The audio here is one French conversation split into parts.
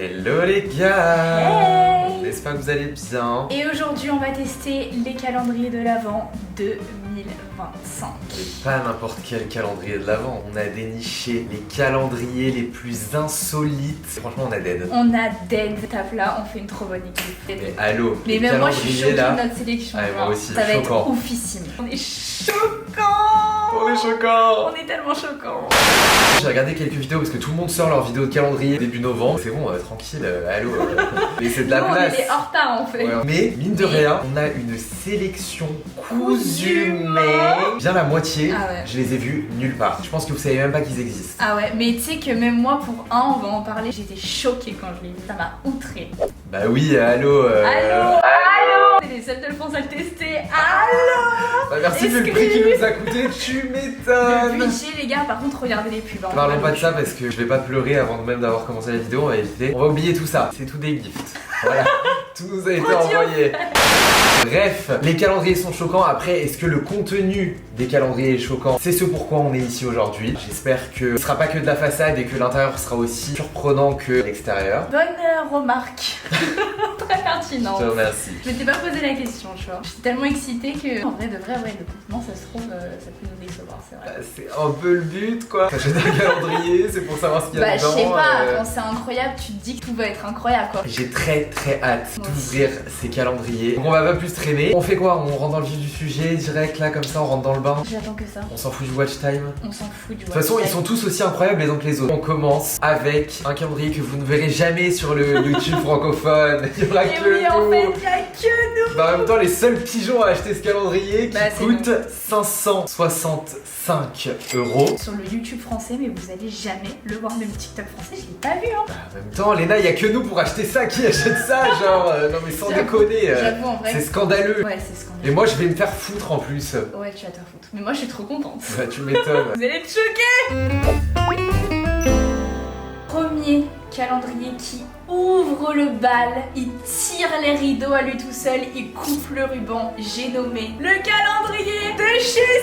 Hello les gars! Hey! J'espère que vous allez bien. Et aujourd'hui on va tester les calendriers de l'Avent 2025. Et pas n'importe quel calendrier de l'Avent. On a déniché les calendriers les plus insolites. Franchement, on a dead. On a dead, tape là, on fait une trop bonne équipe. Mais allô, Mais les même moi je suis choquée calendriers là. de notre sélection. Ah, moi genre. aussi, ça va choquant. être oufissime. On est choquants! On est choquants! On est tellement choquants! J'ai regardé quelques vidéos parce que tout le monde sort leur vidéo de calendrier début novembre. C'est bon, tranquille, allô. Laissez de la Nous, on place. était en retard en fait. Ouais, mais mine de rien, on a une sélection cousue, mais bien la moitié, Ah ouais. je les ai vus nulle part. Je pense que vous savez même pas qu'ils existent. Ah ouais, mais tu sais que même moi pour un, on va en parler, j'étais choquée quand je l'ai vu. Ça m'a outrée. Bah oui, allô. Allô! On est les seuls de le France à le tester. Allô! Bah merci vu le prix qu'il nous a coûté, tu Le m'étonnes. budget les gars, par contre regardez les pubs. Hein. Parlons pas de ça parce que je vais pas pleurer avant même d'avoir commencé la vidéo, on va éviter. On va oublier tout ça, c'est tout des gifts. Voilà, tout nous a été envoyé. Bref, les calendriers sont choquants. Après, est-ce que le contenu des calendriers est choquant? C'est ce pourquoi on est ici aujourd'hui. J'espère que ce sera pas que de la façade et que l'intérieur sera aussi surprenant que l'extérieur. Bonne remarque. Très pertinente. Je te remercie. Je m'étais pas posé la question, tu vois. J'étais tellement excitée que. En vrai, de vrai, ouais, le contenant, ça se trouve, ça peut nous décevoir, c'est vrai. Bah, c'est un peu le but quoi. T'achètes un calendrier, c'est pour savoir ce qu'il y a Bah, je dedans. sais pas, quand c'est incroyable, tu te dis que tout va être incroyable, quoi. J'ai très hâte Moi d'ouvrir ces calendriers. Donc on va pas plus traîner. On fait quoi? On rentre dans le vif du sujet direct là comme ça, on rentre dans le bain. J'attends que ça. On s'en fout du watch time. On s'en fout du De toute façon, ils sont tous aussi incroyables les uns que les autres. On commence avec un calendrier que vous ne verrez jamais sur le YouTube francophone. Il y aura Et que oui, en nous. fait, y'a que nous. Bah, en même temps, les seuls pigeons à acheter ce calendrier qui Bah, c'est coûte 565 €. Sur le YouTube français, mais vous allez jamais le voir, même TikTok français, je l'ai pas vu, hein. Bah, en même temps, Léna, il y a que nous pour acheter ça. Qui achète ça? Genre, non mais sans déconner. J'avoue, en vrai. C'est scandaleux. Ouais, c'est scandaleux. Et moi, je vais me faire foutre en plus. Ouais, tu vas te faire foutre. Mais moi, je suis trop contente. Bah, tu m'étonnes. Vous allez être choqués. Premier calendrier qui ouvre le bal, il tire les rideaux à lui tout seul, il coupe le ruban. J'ai nommé le calendrier de chez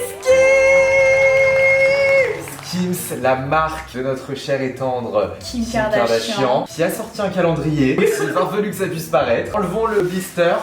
Skims. Skims, la marque de notre cher et tendre Kim Kardashian. qui a sorti un calendrier. C'est farfelu que ça puisse paraître. Enlevons le blister.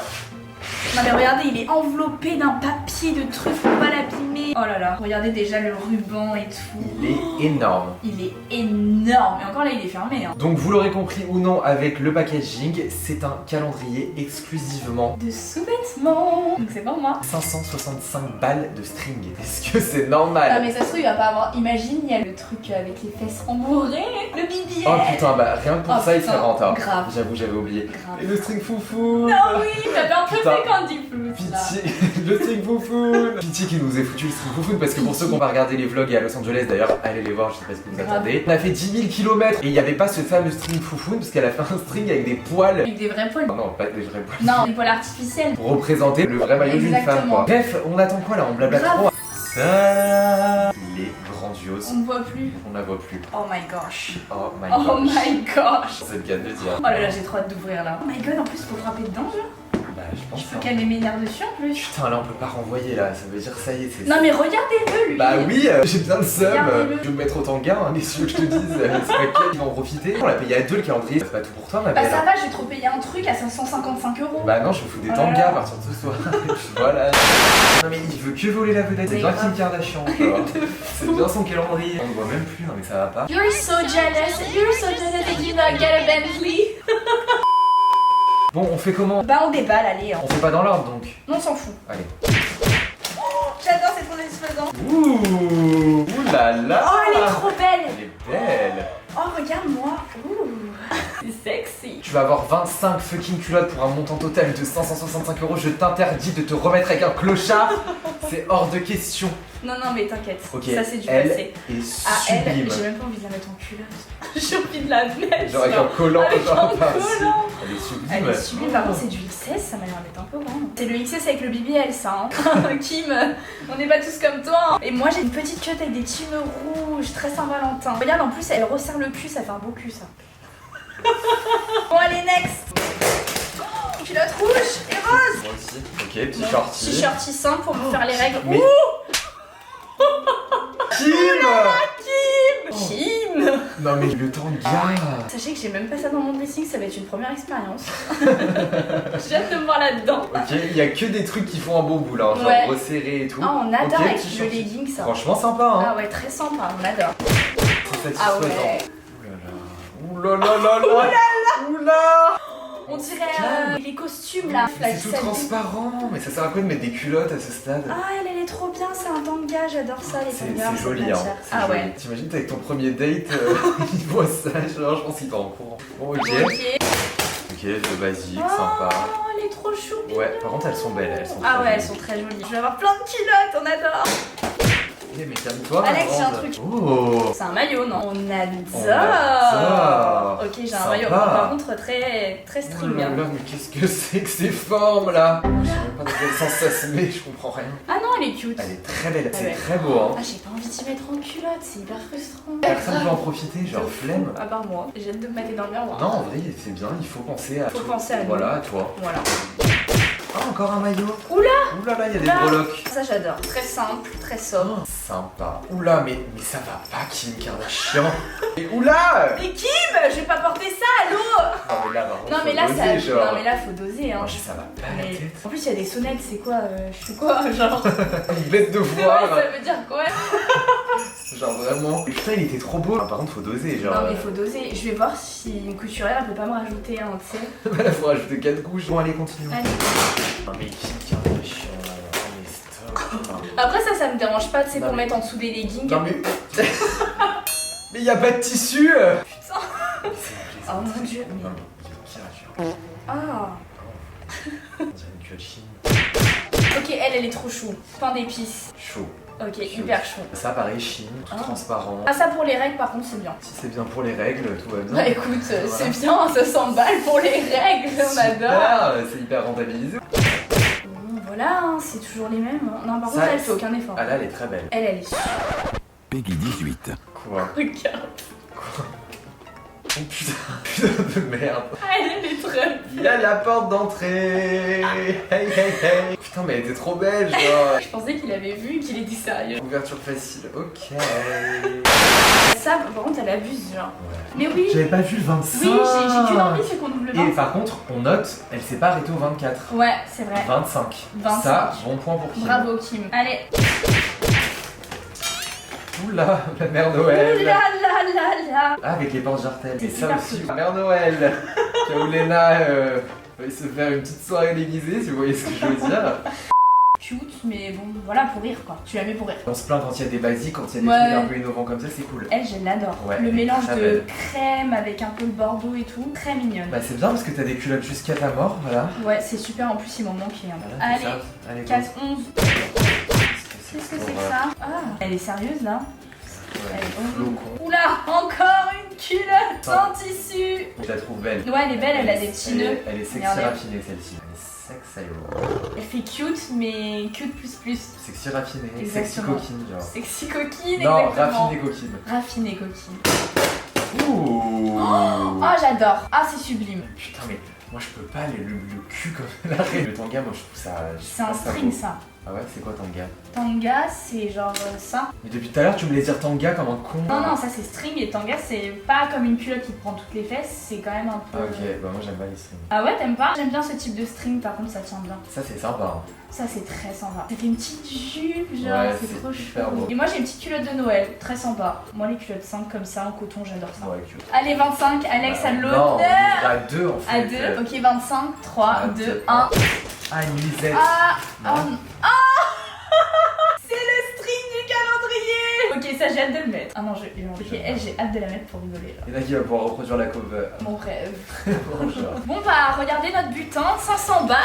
Non mais regardez, il est enveloppé d'un papier de truffe pour pas l'abîmer. Oh là là, regardez déjà le ruban et tout. Il est énorme. Il est énorme. Et encore là, il est fermé. Hein. Donc vous l'aurez compris ou non avec le packaging, c'est un calendrier exclusivement De sous-vêtements. Donc c'est pour moi. 565 balles de string. Est-ce que c'est Ah normal? mais ça se trouve il va pas avoir. Imagine il y a le truc avec les fesses embourrées, le BBL. Oh putain, bah rien que pour Oh, ça il putain, serait rentable. grave. J'avoue, j'avais oublié. Grave. Et le string foufou. Ah oui, t'as bien Putain. préféré Candy Flute là. Pitié, le string foufoune. Pitié qui nous ait foutu le string foufoune parce que pour ceux qui ont pas regardé les vlogs à Los Angeles d'ailleurs, allez les voir, je sais pas ce que vous Grave. attendez. On a fait 10 000 km et il y avait pas ce fameux string foufoune parce qu'elle a fait un string avec des poils. Avec des vrais poils. Non, pas des vrais poils. Non, des poils artificiels. Pour représenter le vrai maillot d'une femme Exactement. quoi. Bref, on attend quoi là? On blabla Grave. trop. Ça, il est grandiose. On ne voit plus. On la voit plus. Oh my gosh. Oh my Oh god. my gosh. C'est le cas de le dire. Oh là là, j'ai trop hâte d'ouvrir là. Oh my god, en plus faut frapper dedans là. Bah je pense Je peux hein. calmer mes nerfs dessus en plus. Putain là on peut pas renvoyer là, ça veut dire ça y est c'est... Non mais regardez-le lui. Bah oui, j'ai bien le seum. Regardez-le. Je vais me mettre autant de gain, hein, mais si tu veux que je te dise, c'est pas qui va en profiter. On l'a payé à 2 le calendrier, c'est pas tout pour toi ma Bah belle. ça va, j'ai trop payé un truc à 555 €. Bah non, je me fous des Oh là tangas là. à partir de ce soir. Et puis voilà. Non mais il veut que voler la vedette, c'est Mais bien grave. Kim Kardashian, tu vois. C'est bien son calendrier. On ne voit même plus, non mais ça va pas. You're so jealous that you not get a Bentley. Bon, on fait comment? Bah on déballe, allez. Hein. On fait pas dans l'ordre donc. Non, on s'en fout. Allez. J'adore cette satisfaisant. Ouh, ouh là là. Oh, elle est trop belle. Elle est belle. Oh, regarde-moi. Ouh. C'est sexy. Tu vas avoir 25 fucking culottes pour un montant total de 565 €. Je t'interdis de te remettre avec un clochard. C'est hors de question. Non, non, mais t'inquiète. Ok, Ça, c'est du elle passé. est Ah, elle, sublime. j'ai même pas envie de la mettre en culotte. J'ai envie de la mettre. Genre avec un collant, Avec genre un par-dessus. collant. Elle est sublime. Elle est sublime, par contre c'est du XS, ça m'a l'air d'être un peu grand. C'est le XS avec le BBL ça, hein. Kim, on n'est pas tous comme toi. Hein. Et moi j'ai une petite cut avec des teams rouges, très Saint-Valentin. Regarde en plus elle resserre le cul, ça fait un beau cul ça. Bon allez next. Oh, culotte rouge et rose. Moi aussi. Ok, petit shorty. T-shirt simple pour vous faire les règles. Mais- Ouh Kim Kim. Oh. Non mais le tanga. Sachez que j'ai même pas ça dans mon dressing, ça va être une première expérience. J'ai hâte de me voir là-dedans. Ok, il y a que des trucs qui font un beau bout là, genre Ouais. resserré et tout. Ah, on adore Ok, avec petit le short. legging ça. Franchement sympa hein. Ah ouais, très sympa, on adore. C'est Ah satisfaisant. ouais. Ouh là là. Ouh là là là. Ouh là. On dirait Calme. les costumes là. C'est tout transparent. Mais ça sert à quoi de mettre des culottes à ce stade? Ah, elle est trop bien, c'est un tanga, j'adore ça, les tangas. C'est joli hein. C'est Ah joli. ouais. T'imagines t'es avec ton premier date, il voit ça, genre je pense qu'il part en courant. Bon ok. Ok, de basique, sympa. Oh, elle est trop chou. Ouais, par contre elles sont belles, elles sont Ah très ouais, elles jolies. sont très jolies. Je vais avoir plein de culottes, on adore. Eh mais calme-toi. Alex, ma j'ai un grande. truc. Oh. C'est un maillot, non? On On adore. adore. Ok, j'ai un Sympa. maillot. Par contre, très Oh string. là là, mais qu'est-ce que c'est que ces formes là? Je sais même pas dans quel sens ça se met, je comprends rien. Ah non, elle est cute. Elle est très belle, Ah c'est ouais. très beau hein. Ah, j'ai pas envie d'y mettre en culotte, c'est hyper frustrant. Personne veut en profiter, genre De fou. flemme. À part moi, j'ai hâte de me mater dans le miroir. Non, en vrai, c'est bien, il faut penser à Faut tout. penser à nous. Voilà, à toi. Voilà. Ah, encore un maillot. Oula. Oula là, il y a des Oula. breloques. Ça, j'adore. Très simple, très sobre. Oh, sympa. Oula, mais ça va pas, Kim Kardashian. Et oula. Mais Kim, je vais pas porter ça, allô. Non mais là, Non, mais là, ça. Non, mais là, faut doser, hein. Moi, ça va pas la Mais- tête. En plus, il y a des sonnettes, c'est quoi? Je suis quoi? Genre. Une bête de Ouais, voix. ça veut dire quoi? Genre vraiment. Mais putain, il était trop beau. Ah, par contre, faut doser, genre. Non, mais faut doser. Je vais voir si une couturière elle peut pas me rajouter un, tu sais. Là, faut rajouter 4 couches. Bon, allez, continue. Allez. Non, mais Kim Kardashian. Oh, mais stop. Après, ça me dérange pas, tu sais, Non, pour mais- mettre en dessous des leggings. Non, mais. Mais y a pas de tissu. Putain. Oh mon dieu. Non, mais Kim Kardashian. Ah. On dirait une culotte chine. Ok, elle est trop chou. Pain d'épices. Chaud. Ok, Chaud. hyper chaud. Ça, pareil, chine, tout Ah. transparent. Ah, ça pour les règles, par contre, c'est bien. Si c'est bien pour les règles, tout va bien. Bah écoute, Voilà. c'est bien, ça s'emballe pour les règles, on adore. Super, c'est hyper rentabilisé. Bon, voilà, hein, c'est toujours les mêmes. Non, par Ça, contre, elle fait aucun effort. Ah là, elle est très belle. Elle est super. Peggy 18. Quoi? Regarde. Oh putain, putain de merde. Elle est très Il y a la porte d'entrée. Hey hey hey. Putain, mais elle était trop belle, genre. Je pensais qu'il avait vu qu'il était sérieux. Ouverture facile, ok. Ça, par contre, elle abuse, genre. Mais oui, J'avais pas vu le 25. oui, j'ai qu'une envie, c'est qu'on ouvre le Et 25. par contre, on note, elle s'est pas arrêtée au 24. Ouais, c'est vrai. 25. 25. Ça, bon point pour Kim. Bravo, Kim. Allez. Oula, la mère Ouh Noël. là là là là. Ah, avec les portes jartelles. C'est Et ça hyper aussi. cool. La mère Noël. Kaoulena va se faire une petite soirée déguisée, si vous voyez ce que je veux dire. Cute, mais bon, voilà, pour rire, quoi. Tu la mets pour rire. On se plaint quand il y a des basiques, quand il y a des Ouais. trucs un peu innovants comme ça, c'est cool. Elle, je l'adore. Ouais, Le elle est mélange très de belle. crème avec un peu le bordeaux et tout. Très mignonne. Bah c'est bien parce que t'as des culottes jusqu'à ta mort, voilà. Ouais, c'est super. En plus, il m'en manquait un. Voilà, c'est Allez, ça. Allez, go. case 11. Qu'est-ce que c'est pour, que ça? Ah, elle est sérieuse là? Ouais, Elle est flocon. Oula, encore une culotte sans tissu. Je la trouve belle. Ouais, elle est belle, elle a des petits nœuds. Elle est sexy Regardez. raffinée celle-ci. Elle est sexy. Elle fait cute, mais cute plus plus. Sexy raffinée, sexy Exactement. coquine genre. Sexy coquine, Non, exactement. raffinée coquine. Raffinée coquine. Ouh. Oh, j'adore. Ah, c'est sublime. Putain mais moi je peux pas le cul comme l'arrêt. Le tanga moi je trouve ça. C'est un string ça. Ah ouais c'est quoi tanga? Tanga, c'est genre ça. Mais depuis tout à l'heure tu me laisses dire tanga comme un con. Non, non, ça c'est string et tanga, c'est pas comme une culotte qui te prend toutes les fesses, c'est quand même un peu. Ah ok, bah moi j'aime pas les strings. Ah ouais, t'aimes pas? J'aime bien ce type de string, par contre, ça tient bien. Ça c'est sympa. Hein. Ça c'est très sympa. Ça fait une petite jupe, genre, Ouais, c'est c'est trop hyper chou. beau. Et moi j'ai une petite culotte de Noël, très sympa. Moi les culottes simples comme ça en coton, j'adore ça. Ouais cute. Allez, 25, Alex Bah, a non, l'honneur. à deux en fait. À 2, ok, 25, 3, À 2, deux. 1. Ah une lisette. Ah, Non. ah, c'est le string du calendrier. Ok, ça j'ai hâte de le mettre. Ah non, ok, elle, j'ai hâte de la mettre pour rigoler là. Il y en a qui va pouvoir reproduire la cover. Mon rêve. Bonjour. Bon bah, regardez notre butin, 500 balles.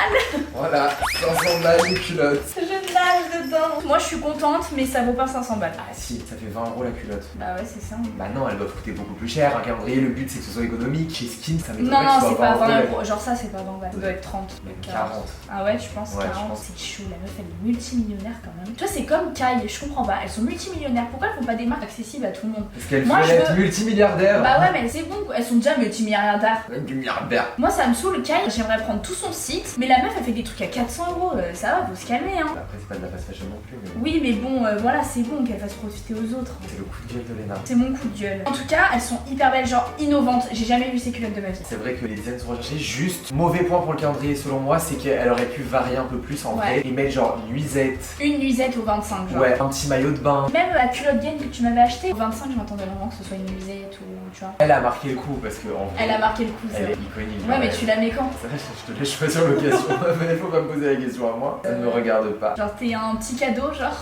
Voilà, 500 balles les culottes. Je nage dedans. Moi je suis contente, mais ça vaut pas 500 balles. Ah si, ça fait 20 € la culotte. Bah ouais, c'est ça. Bah non, elle doit coûter beaucoup plus cher. Un calendrier, le but c'est que ce soit économique. Chez Skin, ça m'étonnerait Non, non, que ce c'est soit pas 20 20 euros. Genre ça, c'est pas 20 balles. Ça doit être 30. Même 40. Ah ouais, tu penses Ouais, je 40. pense. C'est chaud, la meuf elle est multimillionnaire quand même. Tu vois, c'est comme Kai, je comprends pas. Elles sont multimillionnaires. Pourquoi elles font pas des marques accessibles à tout le monde. Parce qu'elle Moi, veut je être veux- multimilliardaire. Bah ouais, mais c'est bon, elles sont déjà multimilliardaires. Multimilliardaire. Moi, ça me saoule, Kylie, j'aimerais prendre tout son site, mais la meuf, elle fait des trucs à 400 €, ça va, faut se calmer, hein. Après, c'est pas de la fast fashion non plus, mais Oui, mais bon, voilà, c'est bon qu'elle fasse profiter aux autres. c'est le coup de gueule de Léna. C'est mon coup de gueule. En tout cas, elles sont hyper belles, genre innovantes. J'ai jamais vu ces culottes de ma vie. C'est vrai que les designs sont recherchés. Juste, mauvais point pour le calendrier selon moi, c'est qu'elle aurait pu varier un peu plus en vrai et mettre genre nuisette. Une nuisette au 25, genre. Ouais, un petit maillot de bain. Même la culotte gaine que tu m'avais acheté, au 25, je m'attendais vraiment que ce soit une nuisette ou tu vois. Elle a marqué le coup parce que en vrai, Elle a marqué le coup, ça. elle est iconique. Ouais, mais tu la mets quand? C'est vrai, je te laisse choisir l'occasion. Mais il faut pas me poser la question à moi. Ça ne me regarde pas. Genre, t'es un petit cadeau, genre.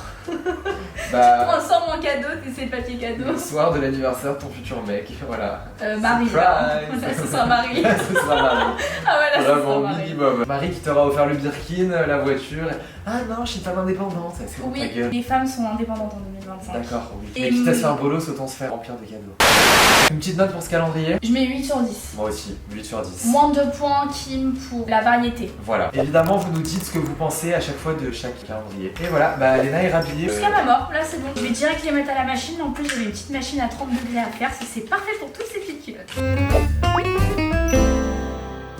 Bah, Transforme en cadeau, t'es ces papiers cadeaux. le soir de l'anniversaire de ton futur mec. Voilà. Marie, là. Surprise. Là, ce sera Marie. Ce sera Marie. Ah ouais, là, ce sera Vraiment Marie. minimum. Marie qui t'aura offert le Birkin, la voiture. Ah non, je suis une femme indépendante. C'est bon ta Oui, gueule. les femmes sont indépendantes en 2025. D'accord, oui. Et Mais quitte à se faire bolos, autant se faire remplir de cadeaux. Une petite note pour ce calendrier. Je mets 8 sur 10. Moi aussi, 8 sur 10. Moins de points, Kim, pour la variété. Voilà. Évidemment, vous nous dites ce que vous pensez à chaque fois de chaque calendrier. Et voilà, bah Léna est rhabillée. Jusqu'à ma mort, là c'est bon. Je vais direct les mettre à la machine. En plus, j'avais une petite machine à 30 degrés à faire. C'est parfait pour toutes ces petites culottes.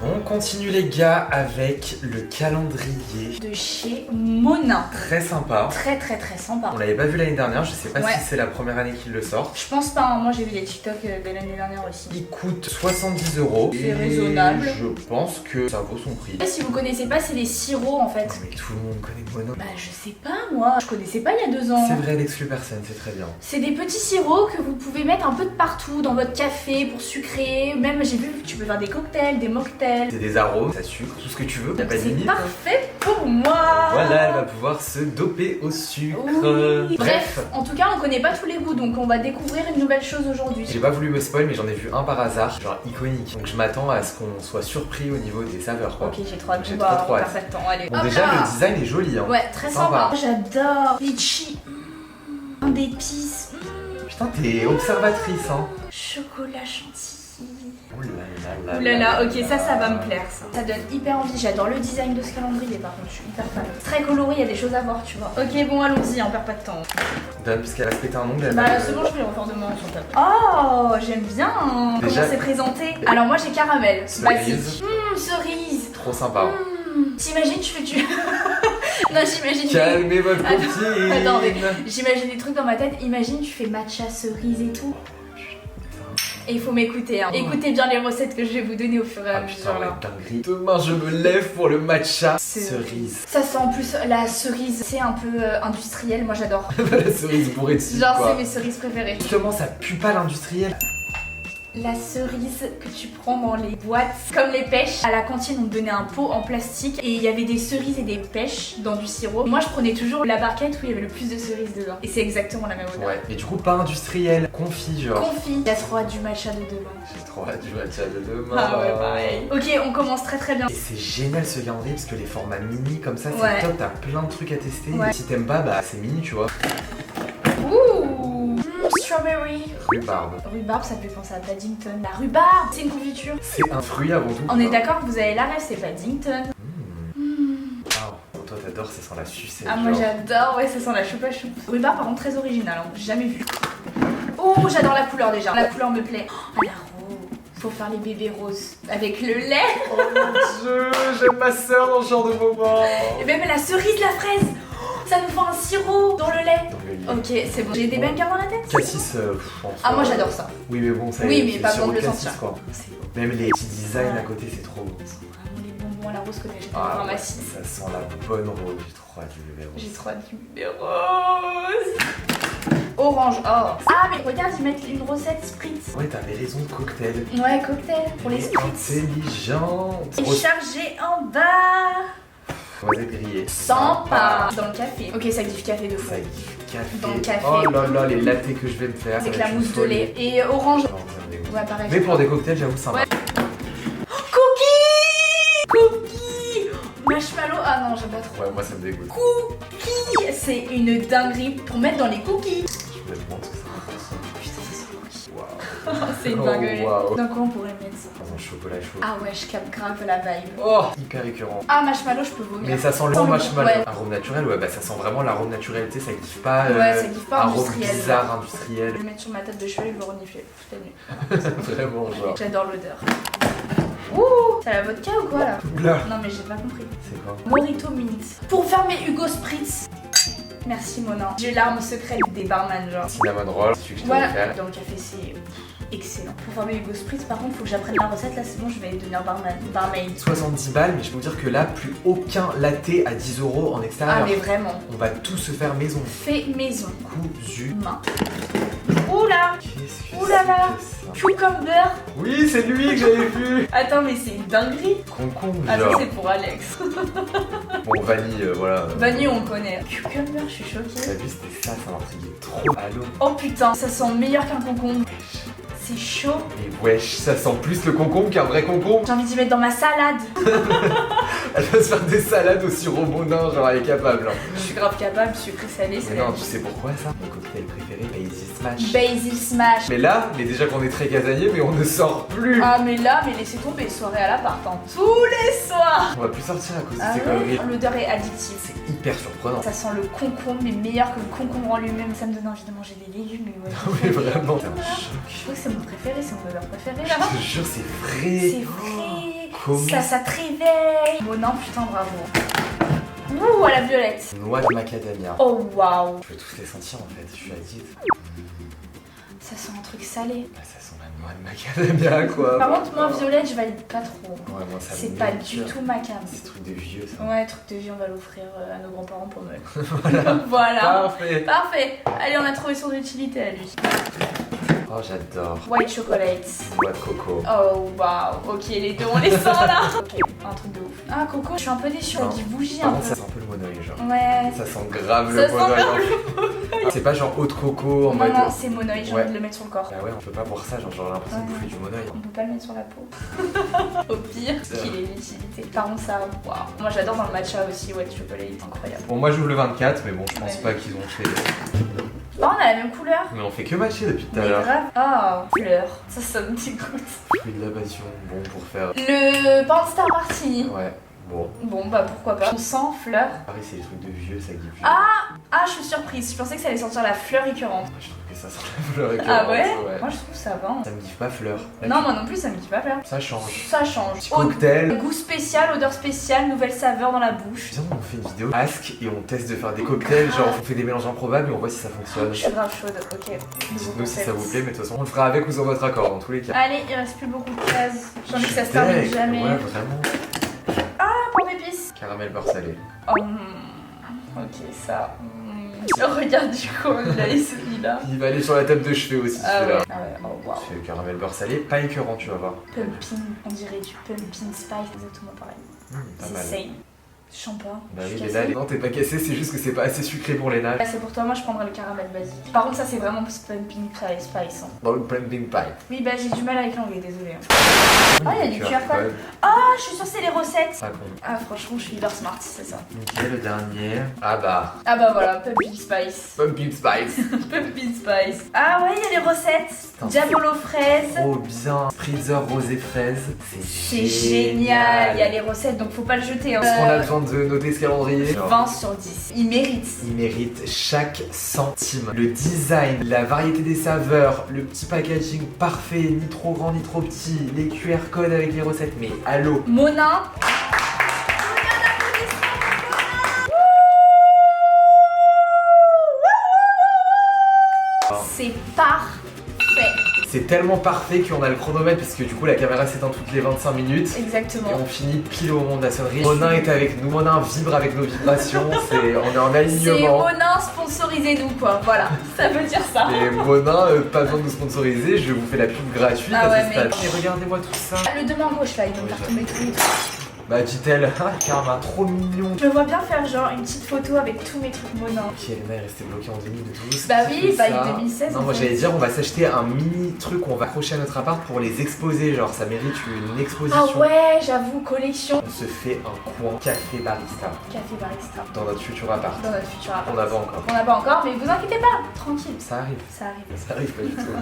On continue les gars avec le calendrier. De chez Monin. Très sympa. Très très très sympa. On l'avait pas vu l'année dernière, je sais pas Ouais. si c'est la première année qu'ils le sortent. Je pense pas, hein. Moi j'ai vu les TikTok de l'année dernière aussi. Il coûte 70 €. C'est et raisonnable. Je pense que ça vaut son prix. Si vous connaissez pas, c'est les sirops en fait. Non, mais tout le monde connaît Mono. Bah je sais pas moi, je connaissais pas il y a 2 ans. C'est vrai, n'exclut personne, c'est très bien. C'est des petits sirops que vous pouvez mettre un peu de partout dans votre café pour sucrer. Même j'ai vu que tu peux faire des cocktails, des mocktails. C'est des arômes, ça sucre, tout ce que tu veux. Y a pas de C'est limite. parfait pour moi. Voilà, elle va pouvoir se doper au sucre. Oui. Bref, en tout cas on connaît pas tous les goûts donc on va découvrir une nouvelle chose aujourd'hui. J'ai pas voulu me spoil, mais j'en ai vu un par hasard, genre iconique. Donc je m'attends à ce qu'on soit surpris au niveau des saveurs, quoi. Ok, j'ai trop hâte. J'ai Bah, trop on hâte. perd pas de temps, allez. Bon, Hop déjà, là. le design est joli, hein. Ouais, très Sympa. sympa. J'adore. Litchi. D'épices. Putain, t'es observatrice, hein. Chocolat chantilly. Oh là là Ouh là là, ok, ça va me plaire ça. Ça donne hyper envie, j'adore le design de ce calendrier par contre, je suis hyper fan. C'est très coloré, il y a des choses à voir, tu vois. Ok, bon, allons-y, on perd pas de temps. Donne, puisqu'elle a se pété un ongle, elle Bah, va- c'est bon, je vais le refaire demain sur ta table. Oh, j'aime bien Déjà- comment c'est présenté. Alors, moi j'ai caramel, Cerise. basique. Cerise. Trop sympa. T'imagines, tu fais du. Non, j'imagine. Calmez votre Attends, copine. attends, mais j'imagine des trucs dans ma tête. Imagine, tu fais matcha cerise et tout. Et il faut m'écouter, hein. Écoutez bien les recettes que je vais vous donner au fur et à Ah putain, mesure ouais, là. dinguerie. Demain, je me lève pour le matcha cerise. Ça sent en plus la cerise, c'est un peu industriel, moi j'adore. La cerise bourrée dessus, Genre quoi. c'est mes cerises préférées. Justement, ça pue pas l'industriel. La cerise que tu prends dans les boîtes, comme les pêches. À la cantine, on te donnait un pot en plastique et il y avait des cerises et des pêches dans du sirop. Moi, je prenais toujours la barquette où il y avait le plus de cerises dedans. Et c'est exactement la même odeur. Ouais, mais du coup, pas industriel. Confit, genre. Confit. Il y a trop hâte du matcha de demain. J'ai trop hâte du matcha de demain. Ah ouais, pareil. Ok, on commence très très bien. Et c'est génial ce calendrier parce que les formats mini comme ça, c'est Ouais. top. T'as plein de trucs à tester. Ouais. Et si t'aimes pas, bah c'est mini, tu vois. Ouh, strawberry. Rhubarbe. Rhubarbe, ça me fait penser à Paddington. La rhubarbe, c'est une confiture. C'est un fruit avant tout. On est d'accord que vous avez la rêve, c'est Paddington. Ah, toi t'adores, ça sent la sucette. Ah moi genre. j'adore, ouais ça sent la choupa choupe. Rhubarbe par contre très original, hein. J'ai jamais vu. Oh j'adore la couleur déjà, la couleur me plaît. Oh la rose, faut faire les bébés roses avec le lait. Oh mon dieu, j'aime ma soeur dans ce genre de moment. Et même la cerise, la fraise. Oh, ça nous fait un sirop dans le lait. Dans le lit. Ok c'est bon, j'ai des bangers dans la tête. Cassis, en Ah soi, moi j'adore ça. Oui mais bon, ça Oui, mais c'est pas sur besoin de le cassis, sentir. quoi. C'est bon. Même les petits designs Ouais. à côté, c'est trop beau. C'est vraiment les bonbons à la rose que j'ai acheté en Ah, ouais, pharmacie. ça sent la bonne rose. J'ai trop hâte du bébé rose. J'ai trop hâte du bébé rose. Orange, oh. Ah mais regarde, ils mettent une recette spritz. Ouais, t'avais raison, cocktail. Ouais, cocktail pour les spritz. Intelligente. Et chargé en bas. Rosé grillé. Sympa. Dans le café. Ok, ça kiffe café de fou. Ça kiffe café. Dans le café. Oh là là, les lattés que je vais me faire. Avec ça va la être une mousse de folie. lait. Et orange. Non, ça me dégoûte. Ouais, pareil. Mais pour des cocktails, j'avoue, sympa. Ouais. Cookies. Cookies. Marshmallow. Ah non, j'aime pas trop. Ouais, moi ça me dégoûte. Cookies. C'est une dinguerie pour mettre dans les cookies. Je me demande ce que ça va faire ça. Putain, ça sent le cookie. Waouh. C'est une Oh, dinguerie. waouh. Dans quoi on pourrait mettre ça? Dans ton chocolat chaud. Ah ouais, je capte grave la vibe. Oh, hyper récurrent. Ah, marshmallow, je peux vomir. Mais ça sent le Sans marshmallow. ouais. Arôme naturel, ouais, bah ça sent vraiment l'arôme naturel, tu sais, ça kiffe pas. Ouais, ça kiffe pas arôme industriel. bizarre, industriel. Je vais le mettre sur ma tête de cheveux et je vais le renifler toute la nuit. Vraiment, genre. J'adore l'odeur. Ouh, c'est la vodka ou quoi là? Oula. Non mais j'ai pas compris. C'est quoi? Morito Mint. Pour faire mes Hugo Spritz. Merci Mona. J'ai l'arme secrète des barman genre. Cinnamon roll, celui que je t'ai Voilà. offert. Dans le café c'est excellent. Pour faire mes Hugo Spritz par contre faut que j'apprenne la recette là c'est bon je vais devenir barmaid. 70 balles, mais je peux vous dire que là, plus aucun latte à 10 € en extérieur. Ah mais vraiment. On va tout se faire maison. Fait maison. Cousu. Main. Oula. Qu'est-ce que Ouh là là. c'est que ça? Cucumber. Oui, c'est lui que j'avais vu. Attends mais c'est une dinguerie. Concombre, Ah ça genre. c'est pour Alex. Bon, vanille, voilà. Vanille on connaît. Cucumber je suis T'as choquée. vu, c'était ça, ça m'intriguait trop. Allô? Oh putain ça sent meilleur qu'un concombre. C'est chaud. Mais wesh, ça sent plus le concombre qu'un vrai concombre. J'ai envie d'y mettre dans ma salade. Elle va se faire des salades au sirop Monin, genre elle est capable. Hein. Je suis grave capable, sucré salé, c'est Mais la non, vie. tu sais pourquoi ça? Mon cocktail préféré, Basil Smash. Basil smash. Mais là, mais déjà qu'on est très casanier, mais on ne sort plus. Ah mais là, mais laissez tomber, soirée à l'appart, hein. Tous les soirs. On va plus sortir à cause de Ah ces ouais, conneries. l'odeur est addictive. C'est hyper surprenant. Ça sent le concombre, mais meilleur que le concombre en lui-même. Ça me donne envie de manger des légumes. Mais ouais, Oui, vraiment. C'est un Je choc. trouve que c'est mon préféré, c'est mon odeur préférée là. Je te jure, c'est frais. C'est vrai. Comment? Ça te réveille. Bon non, putain, bravo. Ouh, à la violette. Noix de macadamia. Oh waouh. Je peux tous les sentir en fait, je suis addict. Ça sent un truc salé. Bah, ça sent la noix de macadamia quoi. Par contre, moi, violette, je valide pas trop. Ouais, moi, ça me C'est pas met du le cœur. tout ma cam. C'est truc de vieux ça. Ouais, truc de vie, on va l'offrir à nos grands-parents pour Noël. Voilà. Parfait. Parfait. Allez, on a trouvé son utilité à lui. Oh, j'adore. White chocolate. Noix de coco. Oh waouh. Ok, les deux, on les sent là. Ok, un truc de ouf. Ah, Coco, je suis un peu déçue. Ça dit bougie Par un contre, ça peu. sent un peu le monoeil genre. Ouais. Ça sent grave Ça le sent monoeil. grave hein. C'est pas genre eau de coco en Non, mode. non, c'est monoeil, j'ai Ouais. envie de le mettre sur le corps. Bah ouais, on peut pas boire ça, genre j'aurais l'impression de Ouais. bouffer du monoeil. On peut pas le mettre sur la peau. Au pire, qu'il ait l'utilité. Par contre, ça, waouh. Moi, j'adore dans le matcha aussi, white chocolate, incroyable. Bon, moi j'ouvre le 24, mais bon, je pense Ouais. pas qu'ils ont fait. Oh, on a la même couleur. Mais on fait que matcher depuis tout à Mais l'heure. grave. Oh, fleur. Ça me dégoûte. Fruit de la passion, bon pour faire. Le Panstar Martini. Ouais, bon. Bon, bah pourquoi pas. On sent fleur. Pareil, c'est des trucs de vieux, ça dit vieux. Ah, je suis surprise. Je pensais que ça allait sentir la fleur récurrente. Je trouve que ça sent la fleur et Ah ouais? Moi, je trouve ça va. hein. Ça me kiffe pas fleur. Là, Non, moi non plus, ça me dit pas fleur. Ça change. Ça change. Petit cocktail. Goût spécial, odeur spéciale, nouvelle saveur dans la bouche. Viens, on fait une vidéo ask et on teste de faire des cocktails, genre on fait des mélanges improbables et on voit si ça fonctionne. Je suis grave chaude, ok. Dites-nous si ça vous plaît, mais de toute façon on le fera avec ou sans votre accord dans tous les cas. Allez, il reste plus beaucoup de cases. J'ai envie que ça se Deg, termine jamais. Ouais, vraiment. Ah, pour d'épices. Caramel beurre salé. Oh, ok, ça. Regarde du coup, il a celui-là. Il va aller sur la table de chevet aussi Ah celui-là. ouais, ah ouais, oh waouh. C'est le caramel beurre salé, pas écœurant tu vas voir. Pumpkin, on dirait du pumpkin spice, exactement pareil. Pas C'est mal. same. Champagne. Bah je oui, suis mais là, cassée. non, t'es pas cassé, c'est juste que c'est pas assez sucré pour les nages. Là, c'est pour toi, moi je prendrais le caramel basique. Par contre, ça c'est vraiment pumpkin spice. Hein. Dans le pumpkin pie. Oui, bah j'ai du mal avec l'anglais, désolé. Hein. Ah, il y a du QR code. Ah, je suis sûre que c'est les recettes. Ça compte. Ah, franchement, je suis hyper smart, c'est ça. Ok, le dernier. Ah bah. Ah bah voilà, pumpkin spice. Pumpkin spice. Pumpkin spice. Ah ouais, il y a les recettes. Putain, Diabolo fraise. Oh bien. Spritzer rosé fraise. C'est génial. Il y a les recettes, donc faut pas le jeter. Hein. Est-ce qu'on a besoin de noter ce calendrier? 20 sur 10. Il mérite. Il mérite chaque centime. Le design, la variété des saveurs, le petit packaging parfait, ni trop grand ni trop petit, les QR codes avec les recettes, mais allô. Monin. C'est parfait. C'est tellement parfait qu'on a le chronomètre parce que du coup la caméra s'éteint toutes les 25 minutes. Exactement. Et on finit pile au moment de la sonnerie. Monin est avec nous, Monin vibre avec nos vibrations, on est en C'est alignement. Monin, sponsorisez-nous quoi. Voilà, ça veut dire ça. Et Monin, pas besoin de nous sponsoriser, je vous fais la pub gratuite Ah à ouais, ce stade. mais- Et regardez-moi tout ça. Le demain gauche là, il va me faire tomber tous les trucs. Bah dit-elle, ah Karma, trop mignon. Je me vois bien faire genre une petite photo avec tous mes trucs Monin. Ok, Elena est restée bloquée en 2012. Bah Qui oui, fait bah ça 2016. Non, en moi fait. j'allais dire, on va s'acheter un mini truc qu'on va accrocher à notre appart pour les exposer. Genre, ça mérite une exposition. Ah ouais, j'avoue, collection. On se fait un coin café barista Café barista. dans notre futur appart. Dans notre futur appart. On n'a pas encore. On n'a pas encore, mais vous inquiétez pas, tranquille. Ça arrive. Ça arrive. Ça arrive pas du tout.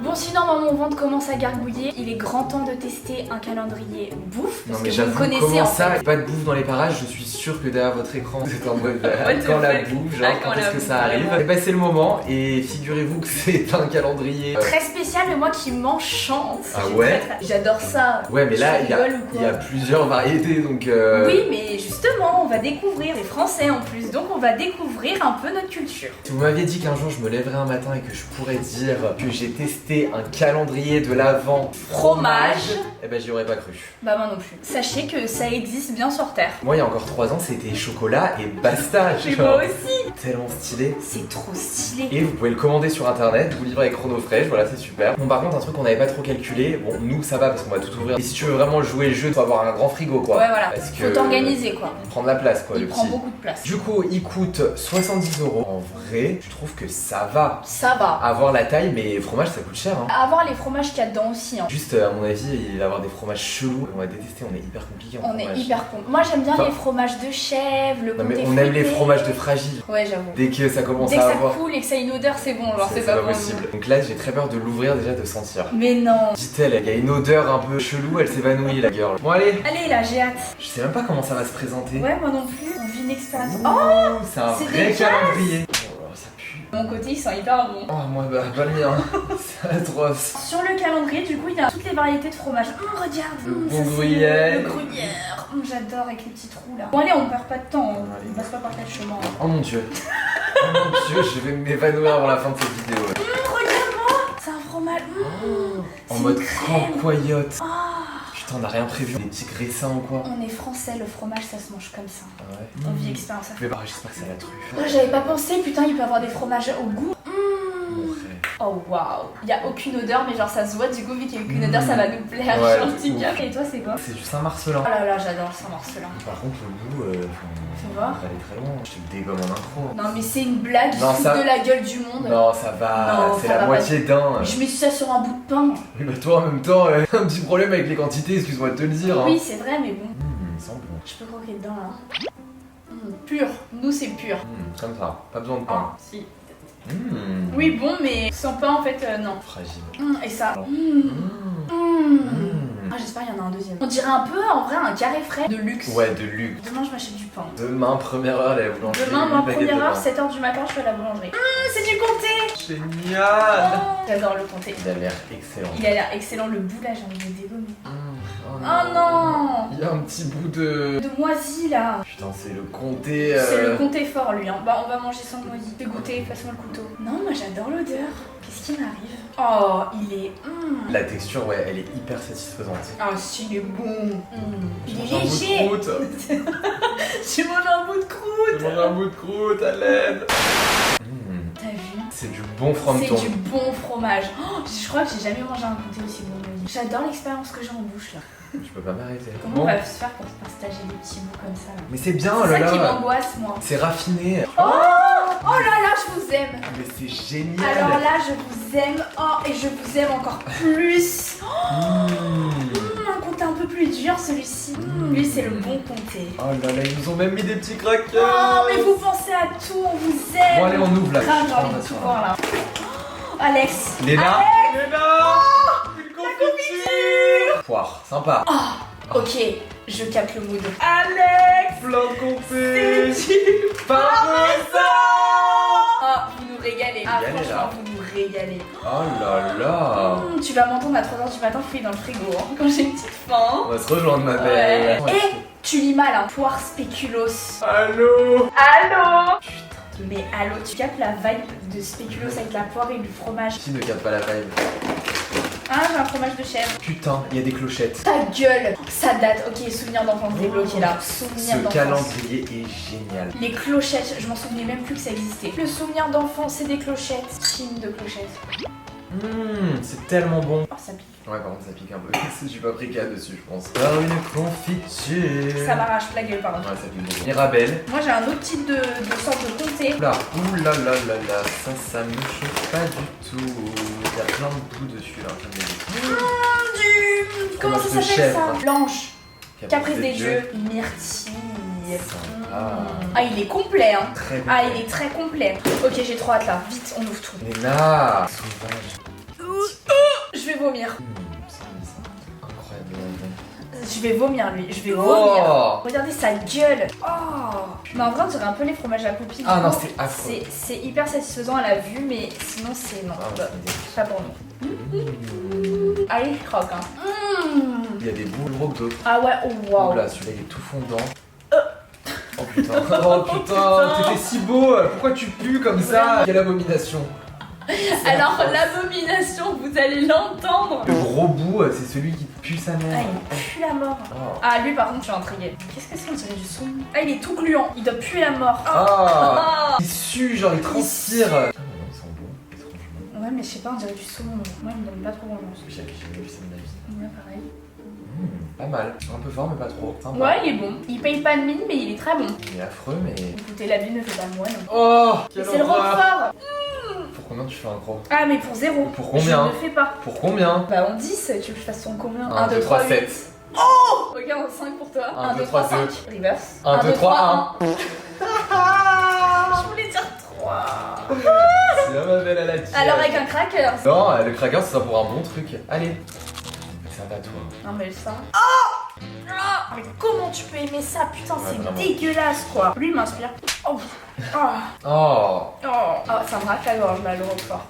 Bon Bon, sinon, moi, mon ventre commence à gargouiller. Il est grand temps de tester un calendrier bouffe. Non Parce mais que vous j'avoue, le connaissez comment en ça, fait. pas de bouffe dans les parages, je suis sûr que derrière votre écran vous êtes en mode What the quand la fuck. bouffe, Ah, genre quand quand la est-ce que bouffe, ça arrive. vraiment. Et bah c'est le moment et figurez-vous que c'est un calendrier. Très spécial, mais moi qui m'enchante. Ah J'ai ouais J'adore ça. Ouais mais là Tu il y, rigoles ou quoi il y a plusieurs variétés donc Oui, mais justement, on va découvrir. C'est français en plus, donc on va découvrir un peu notre culture. Si vous m'aviez dit qu'un jour je me lèverais un matin et que je pourrais dire que j'ai testé un calendrier de l'Avent Fromage. eh ben j'y aurais pas cru. Bah moi non plus. Sachez que ça existe bien sur Terre. Moi il y a encore 3 ans c'était chocolat et basta. Et genre, moi aussi. tellement stylé. C'est trop stylé. Et vous pouvez le commander sur internet, vous livrez avec Chronofresh, voilà c'est super. Bon par contre un truc qu'on n'avait pas trop calculé, bon nous ça va parce qu'on va tout ouvrir. Et si tu veux vraiment jouer le jeu, faut avoir un grand frigo quoi. Ouais voilà. Parce que Faut t'organiser quoi. il prend de la place quoi Il le prend petit. beaucoup de place. Du coup il coûte 70 €. En vrai, je trouve que ça va. Ça va. Avoir la taille, mais fromage ça coûte cher hein. Avoir les fromages qu'il y a dedans aussi. Hein. Juste à mon avis, il va y avoir des fromages chelous. On va détester, on est hyper compliqué en On est fromage. hyper con. Moi j'aime bien Enfin- les fromages de chèvre, le Non mais comté on aime les fruité. fromages de fragile. Ouais j'avoue. Dès que ça commence Dès que à ça avoir. coule et que ça a une odeur, c'est bon, genre c'est pas pas bon. possible. Donc là j'ai très peur de l'ouvrir déjà, de sentir. Mais non. Dit-elle, il y a une odeur un peu chelou, elle s'évanouit la girl. Bon allez, Allez là, j'ai hâte. je sais même pas comment ça va se présenter. Ouais, moi non plus. On vit une expérience. Ouh, Oh, c'est un c'est vrai dégueulasse. calendrier. Oh là, ça pue. mon côté, ils sont hyper bons. Oh moi bah pas le mien. C'est atroce. Sur le calendrier, du coup, il y a toutes les variétés de fromage. Regarde, Le ça, bon c'est gruyère. Le gruyère. J'adore avec les petits trous là. Bon allez, on perd pas de temps. Allez. On passe pas par quel chemin. Oh mon dieu. Oh mon dieu, je vais m'évanouir avant la fin de cette vidéo. Regarde-moi. C'est un fromage. En C'est mode une crème. cancoyote. Ah. Putain, on a rien prévu. Des petits graissins ou quoi. On est français, le fromage ça se mange comme ça. Ah ouais. On vit expérience à faire. Mais bah j'espère que c'est à la truffe. Moi j'avais pas pensé, putain, il peut avoir des fromages au goût. Mon frère. Oh waouh. Il y a aucune odeur, mais genre ça se voit, du coup, vu qu'il y a aucune odeur, ça va nous plaire. Ouais, Genre, de petit ouf. café. Et toi, c'est quoi? C'est du Saint-Marcelin. Oh là là, j'adore Saint-Marcelin. Par contre, le goût, Fais voir. on va aller très loin. Je te le dégomme en intro. Non, mais c'est une blague, Non, il fout ça- de la gueule du monde. Non, ça va. Non, C'est ça la va moitié d'un. Je mets ça sur un bout de pain. Oui, bah toi en même temps, un petit problème avec les quantités, excuse-moi de te le dire. Hein. Oui, c'est vrai, mais bon. Il semble bon. Je peux croquer dedans là. Pur. Nous, c'est pur. Comme ça, pas besoin de pain. Ah, si. Mmh. Oui, bon, mais sans pain, en fait, non. Fragile. Et ça. Mmh. Ah, j'espère qu'il y en a un deuxième. On dirait un peu, en vrai, un carré frais de luxe. Ouais, de luxe. Demain, je m'achète du pain. Demain, première heure, la boulangerie. Demain, moi, une baguette première de heure, pain. 7h du matin, je suis à la boulangerie. C'est du comté. Génial. J'adore le comté. Il a l'air excellent. Il a l'air excellent, le bout là, j'ai envie de le dégommer. Oh Oh non. Il y a un petit bout de. De moisi là. Putain, c'est le comté. C'est le comté fort lui. Hein. Bah, on va manger sans moisi. Fais goûter, passe-moi le couteau. Non, moi j'adore l'odeur. Qu'est-ce qui m'arrive? Oh, il est. La texture, ouais, elle est hyper satisfaisante. Ah, si, il est bon. Il J'ai est mangé un bout de léger. croûte. J'ai mangé un bout de croûte. J'ai mangé un bout de croûte à l'aide. T'as vu? C'est du bon frometon. C'est du bon fromage. Oh, je crois que j'ai jamais mangé un comté aussi bon. J'adore l'expérience que j'ai en bouche là. Je peux pas m'arrêter. Comment on va se faire pour se partager des petits bouts comme ça là? Mais c'est bien, C'est oh là ça qui là. m'angoisse moi. C'est raffiné. Oh là là, je vous aime. Mais c'est génial. Alors là, je vous aime. Oh, et je vous aime encore plus. Un comté un peu plus dur celui-ci. Lui, c'est le bon comté. Oh là là, ils nous ont même mis des petits crackers. Oh, mais vous pensez à tout, on vous aime. Bon allez, on ouvre là. Grave, j'ai envie de tout voir là. Oh, Alex. Léna. Léna. Une confiture. Poire, sympa. Ok, je capte le mood. Alex. Plein de confet. C'est du Parmesan. Oh, vous nous régalez. Ah, Régalez, franchement, là. vous nous régalez. Oh là là. Tu vas m'entendre à 3h du matin fouiller dans le frigo hein, quand j'ai une petite faim. On va se rejoindre ma belle. Ouais. Et tu lis mal, hein. Poire spéculoos. Allô. Allô. Mais allô, tu captes la vibe de spéculoos avec la poire et du fromage. Qui ne capte pas la vibe? Ah, j'ai un fromage de chèvre. Putain, il y a des clochettes. Ta gueule. Ça date. Ok, souvenir d'enfance débloqué là. Souvenir Ce d'enfance. calendrier est génial. Les clochettes, je m'en souvenais même plus que ça existait. Le souvenir d'enfance, c'est des clochettes. Team de clochettes. C'est tellement bon. Oh, ça pique. Ouais, par contre, ça pique un peu. Je suis pas pris dessus, je pense. Par une confiture. Ça m'arrache la gueule, pardon. Ouais, ça pique beaucoup. Mirabelle. Moi, j'ai un autre type de sorte de comté. Oula, oula là là là, ça me chauffe pas du tout. Il y a plein de goût dessus là. Comment ça Fromage de s'appelle chèvre. ça? Blanche. Caprice des dieux. Myrtille. Sympa. Ah, il est complet, hein. Très bon. Ah, il est très complet. Ok, j'ai trop hâte là. Vite, on ouvre tout. Léna. Sauvage. vais vomir. Ça, incroyable. Je vais vomir lui, je vais Oh. vomir. Regardez sa gueule. Oh. Mais en vrai on dirait un peu les fromages à poupie. Ah non, c'est affreux. C'est hyper satisfaisant à la vue, mais sinon c'est non. Ah, Bah, pas pour nous. Allez, je croque hein. Il y a des bouts plus gros que d'autres. Ah ouais, oh wow. Là, celui-là il est tout fondant. Oh putain, oh putain, t'étais si beau, pourquoi tu pues comme ça? Quelle abomination. Alors l'abomination, vous allez l'entendre. Le gros bout, c'est celui qui pue sa Ah, mère. il pue la mort. Oh. Ah, lui par contre, je suis intriguée. Qu'est-ce que c'est? On dirait du saumon. Ah, il est tout gluant. Il doit puer la mort. Ah, il sue, genre il transpire. Ah non, ils sont bons, étrangement. Ouais, mais je sais pas, on dirait du saumon. Moi, il me donne pas trop envie. J'ai jamais vu ça de ma vie. Ouais, pareil. Pas mal, un peu fort mais pas trop. Sympa. Ouais, il est bon. Il paye pas de mine, mais il est très bon. Il est affreux mais... Écoutez, la vie ne fait pas le moine. Oh, Mais c'est le roquefort. Pour combien tu fais un gros? Ah, mais pour 0. Pour combien? Je ne le fais pas. Pour combien? Bah, en 10, tu veux que je fasse son combien? 1, 2, 3, 7. Regarde, 5 pour toi. 1, 2, 3, 5. Reverse. 1, 2, 3, 1. Je voulais dire 3. C'est la ma belle à la tire. Alors, avec un cracker. Non, le cracker ça sera pour un bon truc. Allez. Ça va toi. Non, mais ça. Oh! Ah, mais comment tu peux aimer ça? Putain, Ouais, c'est vraiment. dégueulasse quoi. Lui, il m'inspire. Oh! Ah! Oh, Oh! Ça me racle la gorge là, le roquefort.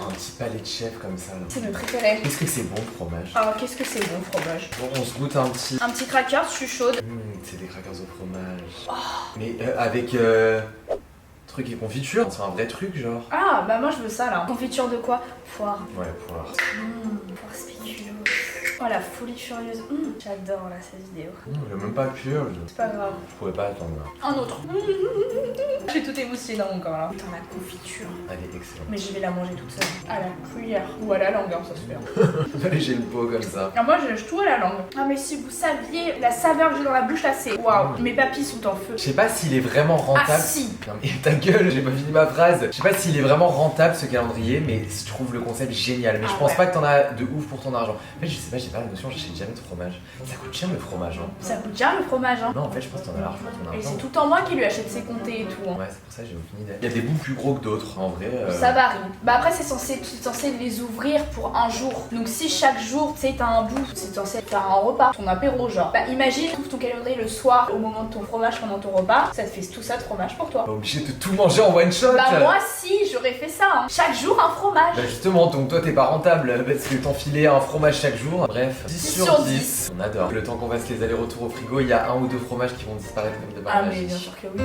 un petit palais de chef comme ça. Là. C'est mes préférés. Qu'est-ce que c'est bon le fromage? Ah, qu'est-ce que c'est bon fromage. Bon, on se goûte un petit. Un petit cracker, je suis chaude. C'est des crackers au fromage. Oh. Mais avec truc et confiture, c'est un vrai truc genre. Ah, bah moi je veux ça là. Confiture de quoi? Poire. Ouais, poire. Poire spéculoos. Oh la folie furieuse. J'adore là cette vidéo. Il a même pas pur. C'est pas grave. Je pourrais pas attendre là. Un autre. J'ai tout émoussé dans mon corps là. Putain, la confiture. Elle est excellente. Mais je vais la manger toute seule. À la cuillère. Ou à la langue, hein, ça se fait. Allez, j'ai le pot comme ça. Ah, moi je lâche tout à la langue. Ah, mais si vous saviez la saveur que j'ai dans la bouche là, c'est waouh. Mes papilles sont en feu. Je sais pas s'il est vraiment rentable. Ah, si. Non mais ta gueule, j'ai pas fini ma phrase. Je sais pas s'il est vraiment rentable ce calendrier, mais je trouve le concept génial. Mais je Ah pense ouais. pas que t'en as de ouf pour ton argent. En fait, je sais pas, j'ai pas la notion, j'achète jamais de fromage. Ça coûte cher le fromage, hein. Ça coûte cher le fromage, hein. Non, en fait, je pense que t'en as large pour ton Et argent. c'est tout en moi qui lui achète ses comtés et tout. Hein. Ouais, c'est pour ça que j'ai aucune idée. Il y a des bouts plus gros que d'autres, en vrai. Ça varie. Bah après c'est censé les ouvrir pour un jour. Donc si chaque jour tu sais t'as un bout, c'est censé faire un repas, ton apéro genre. Bah imagine, tu ouvres ton calendrier le soir au moment de ton fromage pendant ton repas, ça te fait tout ça de fromage pour toi. Pas obligé de tout manger en one shot. Bah moi si, j'aurais fait ça. Hein. Chaque jour un fromage. Bah justement, donc toi t'es pas rentable parce que t'enfilais un fromage chaque jour. Bref, 10 sur 10. On adore. Le temps qu'on fasse les allers-retours au frigo, il y a un ou deux fromages qui vont disparaître comme de par Ah mais magie. bien sûr que oui.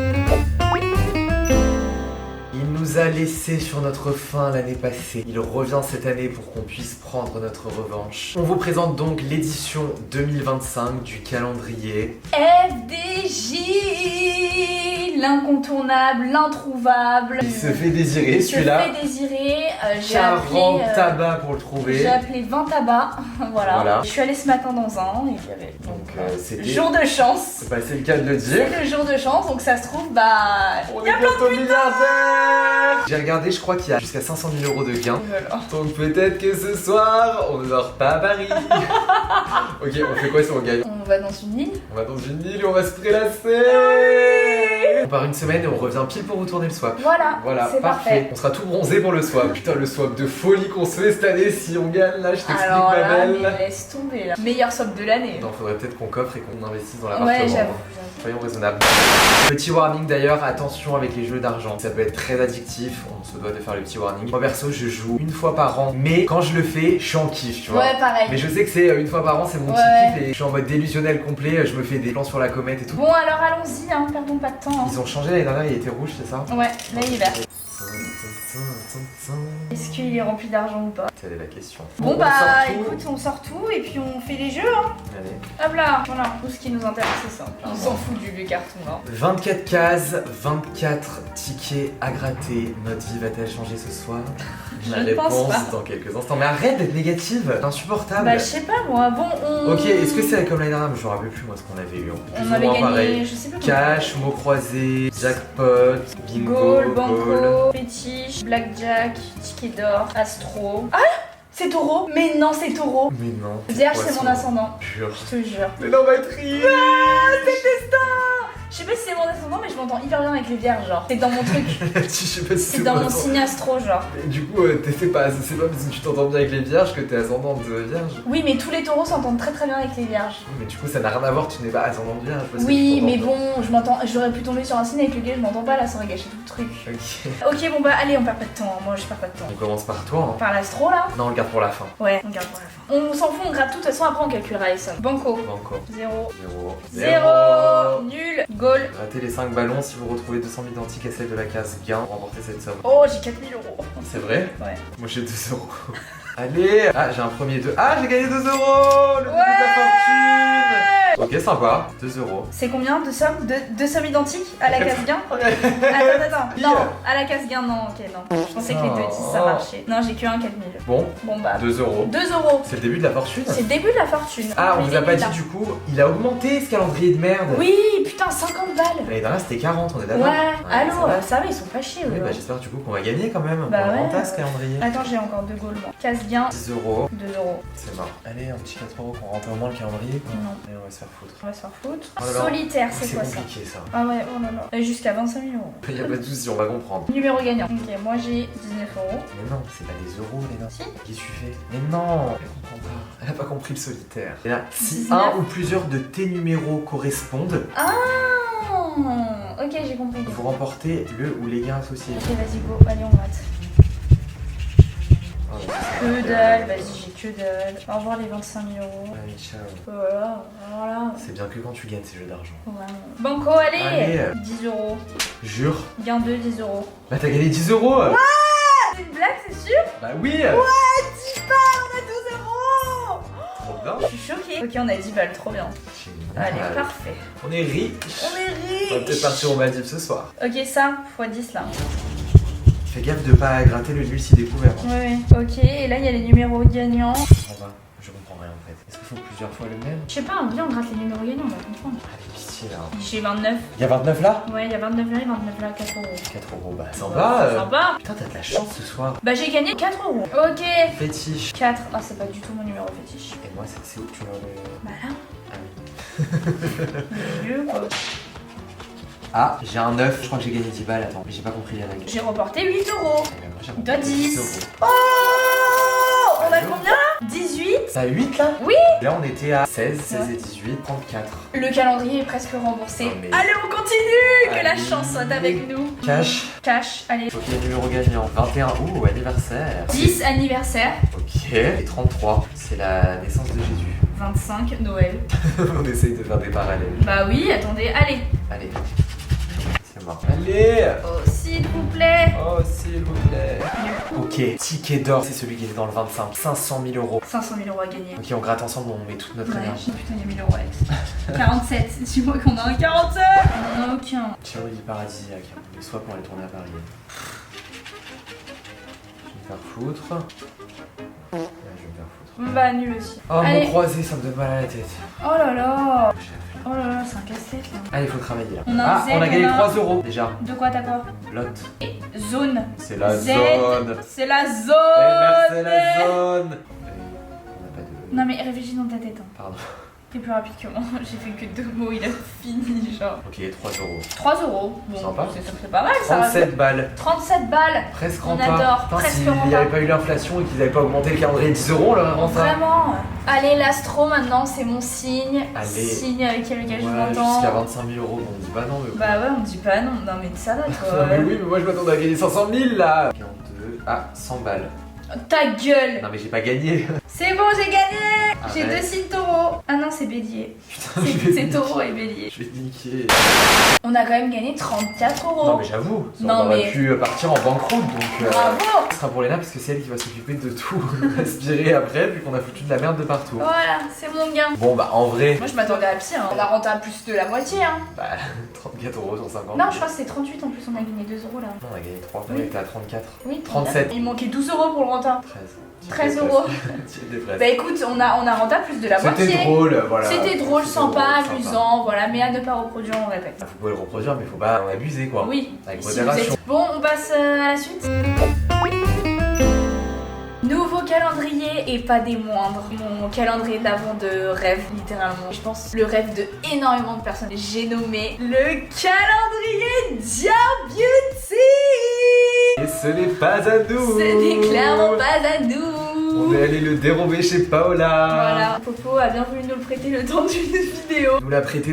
Il nous a laissé sur notre faim l'année passée. Il revient cette année pour qu'on puisse prendre notre revanche. On vous présente donc l'édition 2025 du calendrier. FDJ, l'incontournable, l'introuvable. Il se fait désirer Il se celui-là. fait désirer. J'ai 40 appelé. tabacs pour le J'ai trouver. appelé 20 tabacs, voilà. Voilà. Je suis allée ce matin dans un et il y avait Donc c'était... jour de chance. Bah, c'est le cas de le dire. C'est le jour de chance, donc ça se trouve, bah. On il y a est bientôt milliardaire. J'ai regardé, je crois qu'il y a jusqu'à 500 000 euros de gains. Voilà. Donc peut-être que ce soir, on ne dort pas à Paris. Ok, on fait quoi si on gagne? On va dans une île. On va dans une île et on va se prélasser. On part une semaine et on revient pile pour retourner le swap. Voilà, Voilà, c'est parfait. parfait. On sera tout bronzé pour le swap. Putain, le swap de folie qu'on se fait cette année si on gagne là, je t'explique Alors ma là, belle. mais laisse tomber là. Meilleur somme de l'année. Non, faudrait peut-être qu'on coffre et qu'on investisse dans l'appartement. Ouais, j'avoue. Soyons raisonnables. Petit warning d'ailleurs, attention avec les jeux d'argent. Ça peut être très addictif, on se doit de faire le petit warning. Moi perso, je joue une fois par an, mais quand je le fais, je suis en kiff, tu vois. Ouais, pareil. Mais je sais que c'est une fois par an, c'est mon Ouais. petit kiff et je suis en mode délusionnel complet, je me fais des plans sur la comète et tout. Bon, alors allons-y, hein, perdons pas de temps. Hein. Ils ont changé l'année dernière, il était rouge, c'est ça? Ouais, là il est vert. Est-ce qu'il est rempli d'argent ou pas? Telle est la question. Bon on bah sort tout. écoute, on sort tout et puis on fait les jeux hein. Allez. Hop là, voilà, tout ce qui nous intéresse c'est ça. On s'en fout du vieux carton là. 24 cases, 24 tickets à gratter. Notre vie va-t-elle changer ce soir? Je La ne pense réponse pas. dans quelques instants. Mais arrête d'être négative, c'est insupportable. Bah je sais pas moi, bon on... Ok, est-ce que c'est comme l'année dernière? Je me rappelle plus moi ce qu'on avait eu. Plus On ou avait moins gagné, pareil. je sais pas Cash, mots croisés, jackpot, bingo, Goal, goal. banco, fétiche, blackjack, ticket d'or, astro. Ah, c'est taureau. Mais non, c'est taureau. Mais non. Vierge, c'est Poisson. mon ascendant. Jure. Je te jure. Mais non, Matrice. Ah, c'est le destin. Je sais pas si c'est mon ascendant, mais je m'entends hyper bien avec les vierges, genre. C'est dans mon truc. Je sais pas si C'est dans mon signe astro, genre. Et du coup, c'est pas parce que tu t'entends bien avec les vierges que t'es ascendante vierge. Oui, mais tous les taureaux s'entendent très très bien avec les vierges. Oui, mais du coup, ça n'a rien à voir, tu n'es pas ascendante vierge. Parce que Oui, tu mais t'entends bon, j'aurais pu tomber sur un signe avec lequel je m'entends pas, là, ça aurait gâché tout le truc. bien. Ok. Ok, bon bah, allez, on perd pas de temps. Moi, je perds pas de temps. On commence par toi, hein. Par l'astro, là? Non, on le garde pour la fin. Ouais, on garde pour la fin. On s'en fout, on gratte tout. De toute façon, après, on calculera les sommes. Banco. Banco. 0. 0. 0. Nul. Goal. Ratez les 5 ballons si vous retrouvez 200 identiques à celle de la case gain pour remporter cette somme. Oh, j'ai 4000 €. C'est vrai? Ouais. Moi j'ai 2 euros. Allez! Ah, j'ai un premier 2. Ah, j'ai gagné 2 euros! Le début de la fortune! Ok, sympa. 2 euros. C'est combien de sommes? Deux sommes identiques à la case gain? Ouais. Attends. Non, à la case gain, non, ok, non. Je pensais que les 2 10 ça marchait. Non, j'ai que un 4000. Bon, Bon bah. 2 euros. 2 euros. C'est le début de la fortune? C'est le début de la fortune. Ah, on vous a pas dit là. du coup, il a augmenté ce calendrier de merde. Oui, putain, 50 balles. L'année dernière c'était 40, on est d'accord? Ouais, allô, ça va. ça va, ils sont pas chiés, Oui, eux. bah j'espère du coup qu'on va gagner quand même. Bah on ouais. remonte à ce calendrier. Attends, j'ai encore 2 goals, moi. Case gain, 10 euros. 2 euros. C'est mort. Allez, un petit 4 euros qu'on rentre au moins le calendrier. Quoi. Non. Allez, on va se faire foutre. On va se faire foutre. Oh là là. Solitaire, c'est quoi ça? compliqué ça. Ah ouais, oh là là. Et jusqu'à 25 000 €. Il y a pas de soucis, on va comprendre. Numéro gagnant. Ok, moi j'ai 19 €. Mais non, c'est pas des euros, Léna. Si. Qu'est-ce que tu fais? Mais non, elle comprend pas. Elle a pas compris le solitaire. Léna, si 19. un ou plusieurs de tes numéros correspondent, Ah, ok, j'ai compris. vous remportez le ou les gains associés. Ok, vas-y, go. Allez, on mate. Oh, Que dalle, vas-y, j'ai que dalle. Au revoir les 25 000 €. Allez, ciao. Voilà. C'est bien que quand tu gagnes ces jeux d'argent. Vraiment. Banco, allez, Allez. 10 €. Jure. Gain 2, 10 €. Bah t'as gagné 10 euros. C'est une blague, c'est sûr? Bah oui. Ouais, 10 balles, on a 12 €. Trop bien. Je suis choquée. Ok, on a 10 balles, trop bien. Génial. Allez, parfait. On est riche. On est On va peut-être riche. partir au Maldives ce soir. Ok, ça, x 10 là. Fais gaffe de pas gratter le nul si découvert. Oui, ok. Et là, il y a les numéros gagnants. Je comprends rien en fait. Est-ce qu'il faut plusieurs fois le même? Je sais pas, on on gratte les numéros gagnants, on va comprendre. Allez, pitié là. J'ai 29. Il y a 29 là? Ouais, il y a 29 là et 29 là, 4 €. 4 euros, bah sympa. Sympa. Putain, t'as de la chance ce soir. Bah, j'ai gagné 4 €. Ok. Fétiche. 4. Ah, c'est pas du tout mon numéro fétiche. Et moi, c'est où que tu vois le. Bah là, Ah oui. milieu quoi. Ah, j'ai un 9. Je crois que j'ai gagné 10 balles. Attends, mais j'ai pas compris les règles. J'ai remporté 8 €. Eh ben, moi, j'ai Toi, remporté 10. euros. Oh, on a Allô combien là? 18. T'as 8 là? Oui. Là, on était à 16 et 18, 34. Le calendrier est presque remboursé. Ah, mais- Allez, on continue. Que la Allez. chance soit avec nous. Cash. Cash, allez. Ok, numéro gagnant. 21. Ouh, anniversaire. 10 anniversaire. Ok. Et 33. C'est la naissance de Jésus. 25 Noël. On essaye de faire des parallèles. Bah oui, attendez, allez. Allez. C'est mort. Allez. Oh, s'il vous plaît. Oh, s'il vous plaît. Ok, ticket d'or, c'est celui qui est dans le 25. 500 000 euros. 500 000 € à gagner. Ok, on gratte ensemble, on met toute notre Ouais, énergie. putain, il y a 1000 € Alex. 47. Dis-moi qu'on a un 47. On en a aucun. Théorie paradisiaque. Mais soit pour aller tourner à Paris. Je vais me faire foutre. Ouais, je vais me faire foutre. Bah, nul aussi. Oh, Allez. mon croisé, ça me donne mal à la tête. Oh là là. J'ai la flemme. Oh là là, c'est un casse-tête là. Allez, il faut travailler là. On a un Ah, Z, on a gagné on a- 3 euros déjà. De quoi t'as quoi? Lot. Et zone. C'est la Z. zone. C'est la Eh, zone. c'est la zone. On n'a pas de. Non mais réfléchis dans ta tête. Hein. Pardon. T'es plus rapide que moi. J'ai fait que 2 mots, il a fini genre. Ok, 3 euros. 3 €. Bon, Sympa. c'est pas mal ça. 37 balles. 37 balles. Presque On rentable. adore, Putain, presque s'il n'y rentable. avait pas eu l'inflation et qu'ils n'avaient pas augmenté le calendrier de 10 euros, on l'aurait rentable. Vraiment. Allez, l'astro maintenant, c'est mon signe. Allez. Signe avec lequel je Ouais, m'entends. jusqu'à 25 000 euros, on dit pas non, mais. Bah ouais, on dit pas non. Non mais ça va toi. Non, mais oui, mais moi je m'attendais à gagner 500 000 là. 42. Ah, 100 balles. Ta gueule. Non, mais j'ai pas gagné. C'est bon, j'ai gagné. J'ai Arrête. 2 signes taureaux. Ah non, c'est bélier. Putain, je vais C'est niquer. taureau et bélier. Je vais te niquer. On a quand même gagné 34 €. Non, mais j'avoue, Non, on aurait mais- pu partir en banqueroute donc. Bravo. Ce sera pour Léna parce que c'est elle qui va s'occuper de tout respirer après vu qu'on a foutu de la merde de partout. Voilà, c'est mon gain. Bon bah en vrai, Moi je m'attendais à pire. Hein. On a rentable plus de la moitié. Hein. bah 34 euros sur 50. Non, je crois que c'est 38 en plus. On a gagné 2 € là. Non, on a gagné 3 Oui. on était à 34. Oui, 37. Il manquait 12 € pour le rentable. 13. 13 €. C'était presque. Bah écoute, on a rentable plus de la moitié. C'était drôle, voilà. C'était drôle, sympa, drôle, amusant, voilà, mais à ne pas reproduire, on répète. Faut pas le reproduire, mais faut pas en abuser quoi. Oui, Avec si vous modération. êtes- Bon, on passe à la suite. Nouveau calendrier et pas des moindres. Mon calendrier d'avant de rêve, littéralement. Je pense le rêve de énormément de personnes. J'ai nommé le calendrier Dior Beauty. Et ce n'est pas à nous. Ce n'est clairement pas à nous. On est allé le dérober chez Paola. Voilà, Popo a bien voulu nous le prêter le temps d'une vidéo. Nous l'a prêté.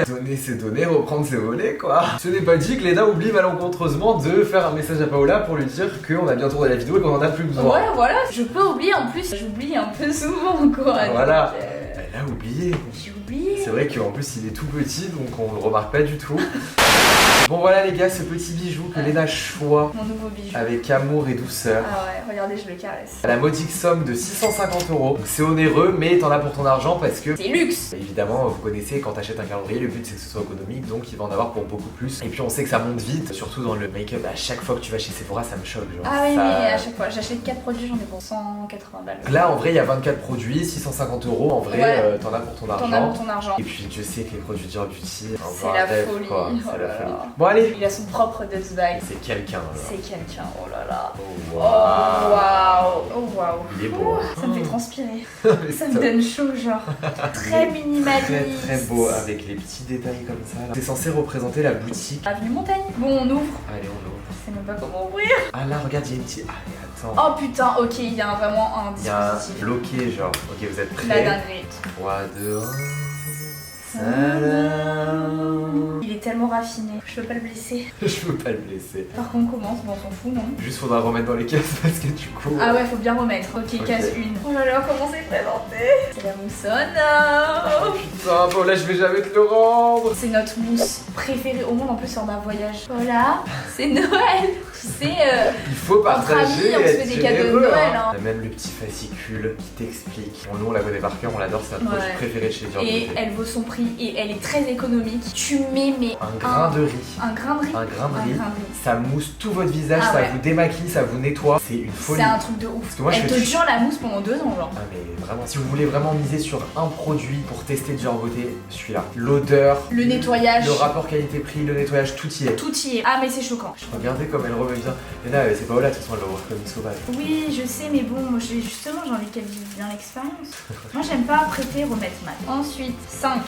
Donner c'est donner, reprendre c'est voler quoi. Ce n'est pas dit que Léna oublie malencontreusement de faire un message à Paola pour lui dire qu'on a bien tourné la vidéo et qu'on en a plus besoin. Ouais, voilà, je peux oublier en plus. J'oublie un peu souvent quoi. Voilà. Donc, Elle a oublié. j'ai oublié. C'est vrai qu'en plus il est tout petit donc on le remarque pas du tout. Bon voilà les gars, ce petit bijou que Léna choisit Mon nouveau bijou. avec amour et douceur. Ah ouais, regardez, je le caresse. À la modique somme de 650 €. Donc c'est onéreux, mais t'en as pour ton argent parce que C'est luxe. évidemment vous connaissez quand t'achètes un calendrier, le but c'est que ce soit économique, donc il va en avoir pour beaucoup plus. Et puis on sait que ça monte vite, surtout dans le make-up. À chaque fois que tu vas chez Sephora, ça me choque. Genre. Ah oui, Ça- mais à chaque fois, j'achète 4 produits, j'en ai pour 180 balles. Là en vrai il y a 24 produits, 650 €. En vrai, Ouais. t'en as pour ton T'en as argent. pour ton argent. Et puis Dieu sait que les produits Dior Beauty, C'est la folie. quoi. Oh C'est la là folie. là. Bon allez, Il a son propre Dutch bag. c'est quelqu'un. alors. C'est quelqu'un, oh là là. Oh Oh waouh. waouh. Oh waouh. Il est beau. Ça me fait transpirer. Mais Ça me top. donne chaud, genre. Très minimaliste. Très très beau avec les petits détails comme ça. Là. C'est censé représenter la boutique. Avenue Montagne. Bon, on ouvre. Allez, on ouvre. Je sais même pas comment ouvrir. Ah là, regarde, il y a une petite. Ah, mais attends. Oh putain, ok, il y a vraiment un Il y a un dispositif. bloqué, genre. Ok, vous êtes La prêts? dinguerie. 3, 2, 1. Tadam. Il est tellement raffiné. Je peux pas le blesser. Je peux pas le blesser. Par contre, on commence, bon, on s'en fout, non? Juste faudra remettre dans les caisses parce que du coup. Ah ouais, faut bien remettre. Ok, Ok. case 1. Oh là là, comment c'est présenté? C'est la moussonne. Oh putain, bon là je vais jamais te le rendre. C'est notre mousse préférée au monde, en plus on a un voyage. Voilà, c'est Noël. Tu sais, Il faut partager. amis, on se et fait être des cadeaux de généreux, Noël, hein. hein. On a même le petit fascicule qui t'explique. Bon, nous on la connaît par cœur, on l'adore, c'est notre Ouais. produit préféré de chez Dior et Beauty. elle vaut son prix et elle est très économique. Tu mets mais Un grain de riz. un grain de riz. Un grain de Un riz. grain de riz. Ça mousse tout votre visage, Ah ça ouais. vous démaquille, ça vous nettoie. C'est une folie. C'est un truc de ouf. que moi, je Elle fais- te dure la mousse pendant 2 ans, genre. Ah mais vraiment, si vous voulez vraiment miser sur un produit pour tester Dior Beauté, celui-là. L'odeur, Le nettoyage, le rapport qualité-prix, le nettoyage, tout y est. tout y est. Ah mais c'est choquant. Regardez comme elle remet bien. Et là, c'est pas là, de toute façon, elle va voir comme une sauvage. Oui, je sais, mais bon, moi, justement, j'ai envie qu'elle vive bien l'expérience. Moi, j'aime pas prêter, remettre mal. Ensuite, 5.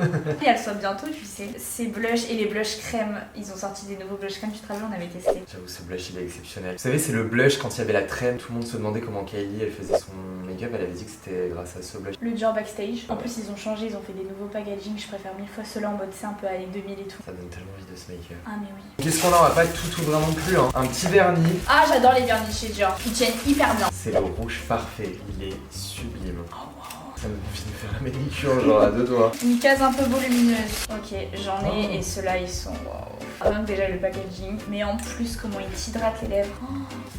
Et elle soit bientôt, tu sais. Ces blushs et les blushs crème, ils ont sorti des nouveaux blushs crème, tu te rappelles, on avait testé. J'avoue, ce blush il est exceptionnel. Vous savez, c'est le blush quand il y avait la traîne, tout le monde se demandait comment Kylie elle faisait son make-up, elle avait dit que c'était grâce à ce blush. Le Dior Backstage. En plus, ils ont changé, ils ont fait des nouveaux packaging. Je préfère 1000 fois ceux-là en mode c'est un peu années 2000 et tout. Ça donne tellement envie de ce make-up. Ah, mais oui. Qu'est-ce qu'on a? On va pas tout ouvrir non plus, hein. Un petit vernis. Ah, j'adore les vernis chez Dior. Ils tiennent hyper bien. C'est le rouge parfait, il est sublime. Oh, wow. Ça me fait me faire la manicure, genre à deux doigts. Une case un peu volumineuse. Ok, j'en ai Oh. et ceux-là ils sont waouh. Rien que déjà le packaging, mais en plus comment ils t'hydratent les lèvres. Oh,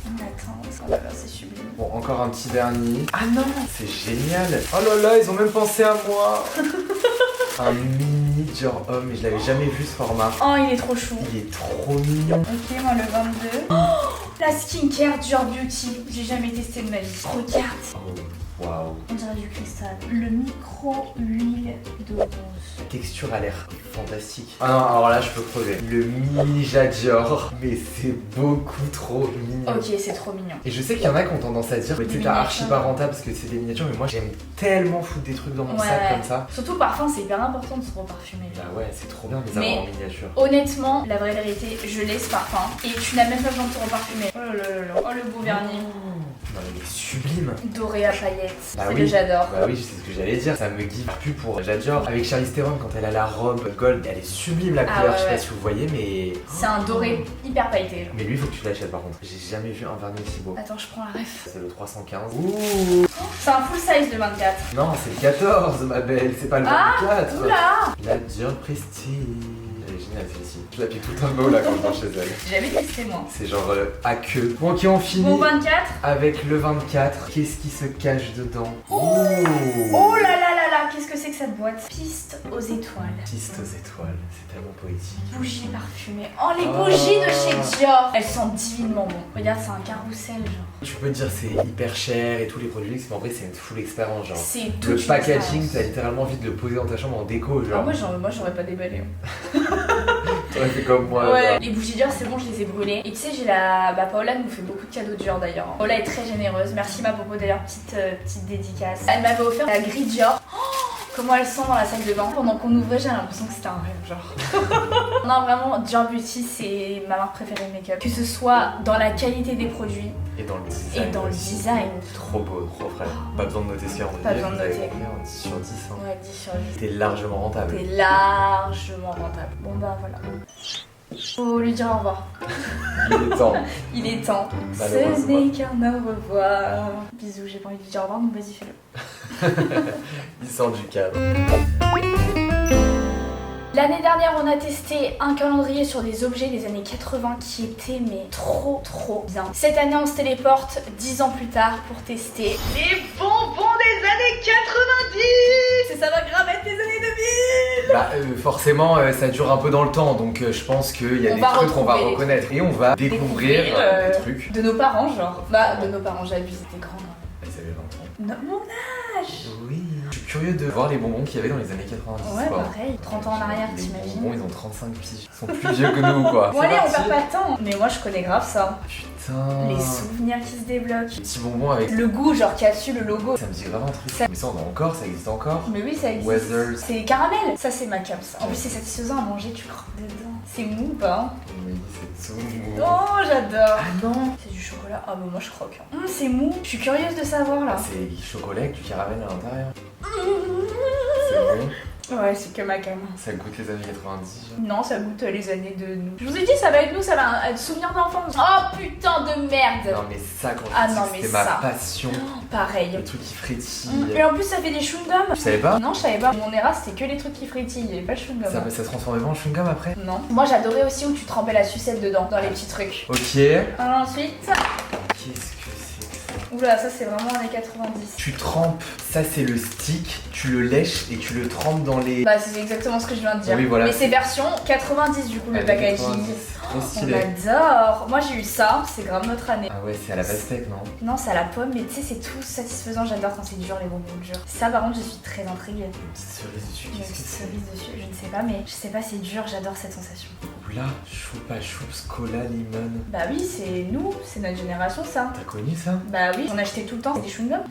on attend. Oh là là, c'est sublime. Bon, encore un petit vernis. Ah non, c'est génial. Oh là là, ils ont même pensé à moi. Un mini Dior homme, mais je l'avais jamais vu ce format. Oh, il est trop chou. Il est trop mignon. Ok, moi le 22. Oh, la skincare Dior Beauty. J'ai jamais testé de ma vie. Regarde. Oh, waouh. On dirait du cristal. Le micro huile de rose. La texture a l'air fantastique. Ah non, alors là, je peux crever. Le mini Dior, mais c'est beaucoup trop mignon. Ok, c'est trop mignon. Et je sais qu'il y en a qui ont tendance à dire, mais tu sais, Des t'as archi miniatures. pas rentable parce que c'est des miniatures, mais moi j'aime tellement foutre des trucs dans mon Ouais. sac comme ça. Surtout parfum, c'est hyper important de se reparfumer. Bah ouais, c'est trop bien de les Mais- avoir en miniature. Honnêtement, la vraie vérité, je l'ai ce parfum et tu n'as même pas besoin de te reparfumer. Oh là là là là. Oh le beau vernis. Non, il est sublime. Doré à paillettes. Bah c'est oui. que j'adore. Bah oui, c'est ce que j'allais dire. Ça me guide plus pour Jadior. Avec Charlize Theron, quand elle a la robe gold, elle est sublime la Ah couleur. ouais, je sais ouais. pas si vous voyez, mais. C'est un doré hyper pailleté. genre. Mais lui, faut que tu l'achètes par contre. J'ai jamais vu un vernis aussi beau. Attends, je prends la ref. C'est le 315. Ouh. C'est un full size de 24. Non, c'est le 14, ma belle. C'est pas le 24. Oula. La Dior Prestige. Elle est géniale celle-ci. Je la pique tout un beau là quand je vais chez elle. J'ai jamais testé moi. C'est genre à queue. Bon, ok, on finit Bon 24. avec le 24. Qu'est-ce qui se cache dedans? Oh là là là là, qu'est-ce que c'est que cette boîte? Piste aux étoiles. Piste aux étoiles, c'est tellement poétique. Bougies parfumées. Oh, les bougies de chez Dior. Elles sentent divinement bon. Regarde, c'est un carrousel, genre. Tu peux te dire c'est hyper cher et tous les produits luxe, mais en vrai c'est une full expérience, genre. C'est tout. Le packaging, t'as littéralement envie de le poser dans ta chambre en déco, genre. Ah, moi j'aurais pas déballé. T'aurais fait comme moi. Ouais, genre. les bougies Dior, c'est bon, je les ai brûlées. Et tu sais, j'ai la. Bah, Paola nous fait beaucoup de cadeaux Dior d'ailleurs. Paola est très généreuse. Merci ma popo d'ailleurs, petite dédicace. Elle m'avait offert la grille Dior. Comment elle sent dans la salle de bain. Pendant qu'on ouvrait, j'ai l'impression que c'était un rêve, genre. Non, vraiment, Dior Beauty, c'est ma marque préférée de make-up. Que ce soit dans la qualité des produits Et dans le design. aussi. Trop beau, trop frais. Pas besoin de noter ce qu'il y a en Pas besoin de noter. 10 sur 10. Hein. Ouais, 10 sur 10. T'es largement rentable. T'es largement rentable. Bon, bah voilà. Faut lui dire au revoir. Il est temps. Il est temps. Ce Malheureusement. n'est qu'un au revoir. Bisous, j'ai pas envie de lui dire au revoir, donc vas-y, fais-le. Il sort du cadre. L'année dernière, on a testé un calendrier sur des objets des années 80 qui étaient mais trop bien. Cette année, on se téléporte 10 ans plus tard pour tester les bonbons des années 90. Et ça va grave être des années 2000. Bah forcément ça dure un peu dans le temps, donc je pense qu'il y a On des va trucs qu'on va retrouver les reconnaître et on va découvrir des trucs. de nos parents, genre. Bah, de nos parents, j'abuse, c'était grand. Ils avaient 20 ans. Mon âge. Oui. Je suis curieux de voir les bonbons qu'il y avait dans les années 90. Ouais, quoi. pareil. 30 ans en arrière, Les t'imagines? bonbons, ils ont 35 piges. Ils sont plus vieux que nous, quoi. Bon, C'est allez, on parti. perd pas de temps. Mais moi, je connais grave ça. Putain. Les souvenirs qui se débloquent. Les petits bonbons avec. Le goût, genre, qui a su le logo. Ça me dit grave un truc. Ça- Mais ça, on a encore, ça existe encore. Mais oui, ça existe. Weathers. C'est caramel. Ça, c'est ma cam. En plus, c'est satisfaisant à manger, tu croques dedans. C'est mou ou pas? Oui, c'est tout mou. Oh, j'adore. Ah non. C'est du chocolat. Ah, mais moi, je croque. C'est mou. Je suis curieuse de savoir là. Ah, c'est du chocolat avec du caramel à l'intérieur. C'est bon. Ouais, c'est que ma cam. Ça goûte les années 90. genre. Non, ça goûte les années de nous. Je vous ai dit, ça va être nous, ça va être souvenir d'enfance. Oh putain de merde. Non, mais ça, quand Ah je non, dis que mais c'était ma ça. passion. Pareil. Le truc qui frétille. Et en plus, ça fait des chewing-gums. Tu savais pas? Non, je savais pas. Mon era, c'était que les trucs qui frétillent. Il y avait pas le chewing-gum. Ça se transformait pas en chewing-gum après? Non. Moi, j'adorais aussi où tu trempais la sucette dedans, dans les petits trucs. Ok. Alors, ensuite. Qu'est-ce que c'est que ça? Oula, ça, c'est vraiment années 90. Tu trempes, ça c'est le stick, tu le lèches et tu le trempes dans les. Bah, c'est exactement ce que je viens de dire. Oui, voilà. Mais c'est version 90 du coup, le Années packaging. 90. Trop On stylé. adore. Moi, j'ai eu ça. C'est grave notre année. Ah ouais, c'est à la pastèque, non? Non, c'est à la pomme, mais tu sais, c'est tout satisfaisant. J'adore quand c'est dur, les bonbons durs. Ça, par contre, je suis très intriguée. Une petite cerise dessus, Une qu'est-ce que petite c'est? cerise dessus, je ne sais pas, mais je sais pas, c'est dur, j'adore cette sensation. Oula, choupa choups, cola, limon. Bah oui, c'est nous, c'est notre génération, ça. T'as connu ça? Bah oui, on achetait tout le temps des chewing-gums.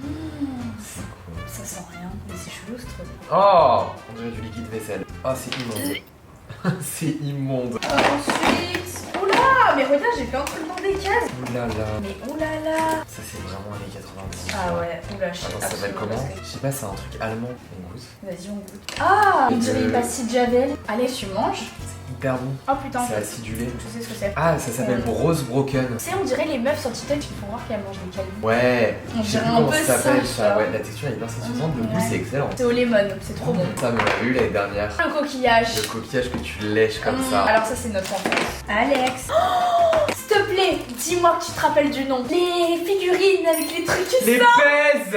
C'est quoi? Ça sent rien, mais c'est chelou, c'est trop bien. Oh! On dirait du liquide vaisselle. Oh, c'est immonde. C'est immonde. Ensuite, oula, mais regarde, j'ai fait un truc dans des cases. Oulala. Mais oulala. Ça c'est vraiment années 90. Ah ouais, oula, je sais Attends, ça s'appelle absolument comment? pas ce que Je sais pas, c'est un truc allemand. On goûte. Vas-y, on goûte. Ah, on dirait une pastille de Javel. Allez, tu manges. C'est hyper bon. Oh putain, C'est acidulé. je sais ce que c'est. Ah, ça s'appelle Rose Broken. Tu sais, on dirait les meufs sur TikTok qui font voir qu'elles mangent des câlins. Ouais, On je sais dirait plus un comment peu ça s'appelle ça, ça. ça. Ouais, la texture est hyper satisfaisante, le goût Ouais. c'est excellent. C'est au lemon, c'est trop bon. Ça, on l'a eu l'année dernière. Le coquillage. Le coquillage que tu lèches comme ça. Alors ça c'est notre enfance. Alex. Oh, s'il te plaît, dis-moi que tu te rappelles du nom. Les figurines avec les trucs qui Les sortent. pèses.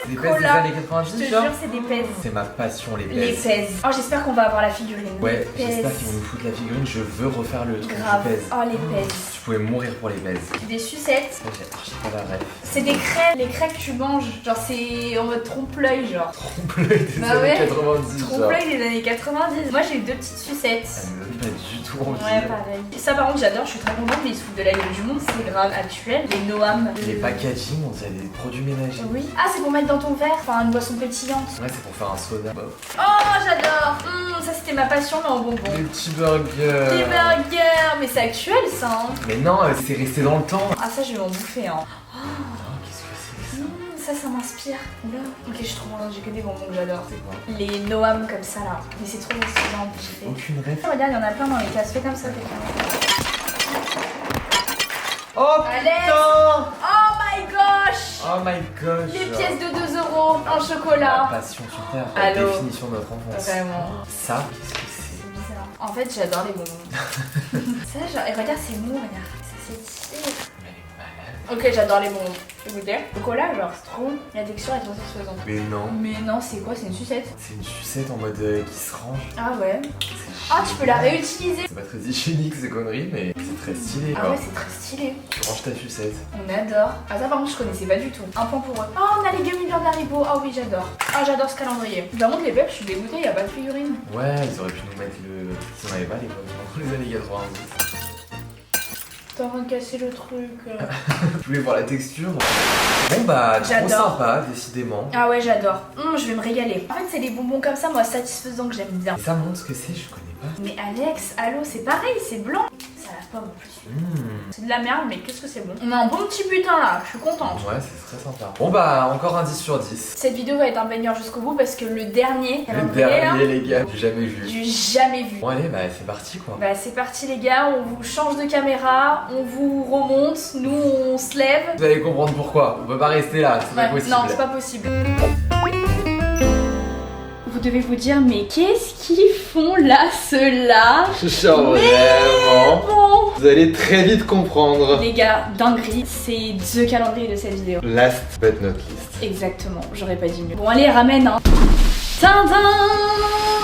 Les pèses des Cola. années Je 90, te genre. jure, c'est des pèses. C'est ma passion, les Les pèses. pèses. Oh, j'espère qu'on va avoir la figurine. Ouais, Les j'espère pèses. qu'ils vont nous foutre la figurine. Je veux refaire le truc Grave. du pèse. Oh, les pèses. Tu pouvais mourir pour les pèses. Des sucettes. Ça, j'ai archi pas la rêve. C'est des crêpes. Les crêpes que tu manges. Genre, c'est en mode trompe-l'œil, genre. Trompe-l'œil des Bah années ouais. 90, genre. Trompe-l'œil des années 90. Moi, j'ai eu 2 petites sucettes. Ça me donne pas du tout envie. Ouais, pareil. Ça, par contre, j'adore, je suis très contente, mais ils se foutent de la gueule du monde, c'est grave actuel. Les Noam. Les packaging, on dirait des produits ménagers. Oui. Ah, c'est pour mettre dans ton verre, enfin, une boisson pétillante. Ouais, c'est pour faire un soda. Bah, Oh, j'adore. Ça, c'était ma passion, mais en bonbons. les petits burgers. Les burgers. Mais c'est actuel, ça, hein. Mais non, c'est resté dans le temps. Ah, ça, je vais m'en bouffer, hein. Oh, qu'est-ce que c'est que ça? Ça m'inspire. Oula. Ok, je suis trop contente, j'ai que des bonbons que j'adore. C'est quoi? Les Noam comme ça, là. Mais c'est trop bien, j'ai fait. Aucune rêve. Regarde, il y en a plein dans les cases. Fais comme ça, fais comme ça. Oh Alex. putain! Oh my gosh. Oh my gosh! Les pièces de 2 € en chocolat. La passion sur terre, la Allô. définition de notre enfance. Vraiment. Ça, qu'est-ce que c'est? C'est bizarre. En fait, j'adore les bonbons. Ça, genre, et regarde, c'est mou, regarde. C'est stylé. Mais elle est malade. Ok, j'adore les bonbons. Écoutez, le cola, genre, c'est trop bon. La texture est trop satisfaisante. Mais non. Mais non, c'est quoi? C'est une sucette? C'est une sucette en mode qui se range. Ah ouais. Ah, tu peux la réutiliser. C'est pas très hygiénique ces conneries, mais c'est très stylé. Ah quoi. ouais, c'est très stylé. Tu ranges ta sucette. On adore. Ah ça par contre je connaissais pas du tout. Un point pour eux. Ah on a les gummy bears d'Haribo. Ah oui j'adore. Ah j'adore ce calendrier. Par contre les peps je suis dégoûtée, y a pas de figurine. Ouais, ils auraient pu nous mettre le... Ils en avaient pas à l'époque, dans les années 90. T'es en train de casser le truc. Je voulais voir la texture. Bon bah, trop J'adore. sympa, décidément. Ah ouais j'adore. Je vais me régaler. En fait c'est les bonbons comme ça moi satisfaisants que j'aime bien. Et ça montre ce que c'est, je connais pas. Mais Alex, allô c'est pareil, c'est blanc. Ça la pomme en plus. C'est de la merde mais qu'est-ce que c'est bon. On a un bon petit butin là, je suis contente. Ouais, c'est très sympa. Bon bah, encore un 10 sur 10. Cette vidéo va être un banger jusqu'au bout parce que le dernier, Le calendrier, dernier, les gars, du jamais vu. du jamais vu. Bon allez, bah c'est parti quoi. Bah c'est parti les gars, on vous change de caméra, on vous remonte, nous on se lève. Vous allez comprendre pourquoi. On peut pas rester là, c'est pas Ouais, possible. non, c'est pas possible. Vous devez vous dire, mais qu'est-ce qu'ils font là, ceux-là? Genre Mais vraiment. bon. Vous allez très vite comprendre. Les gars, dinguerie, c'est the calendrier de cette vidéo. Last but not least. Exactement, j'aurais pas dit mieux. Bon allez, ramène hein. Tadam!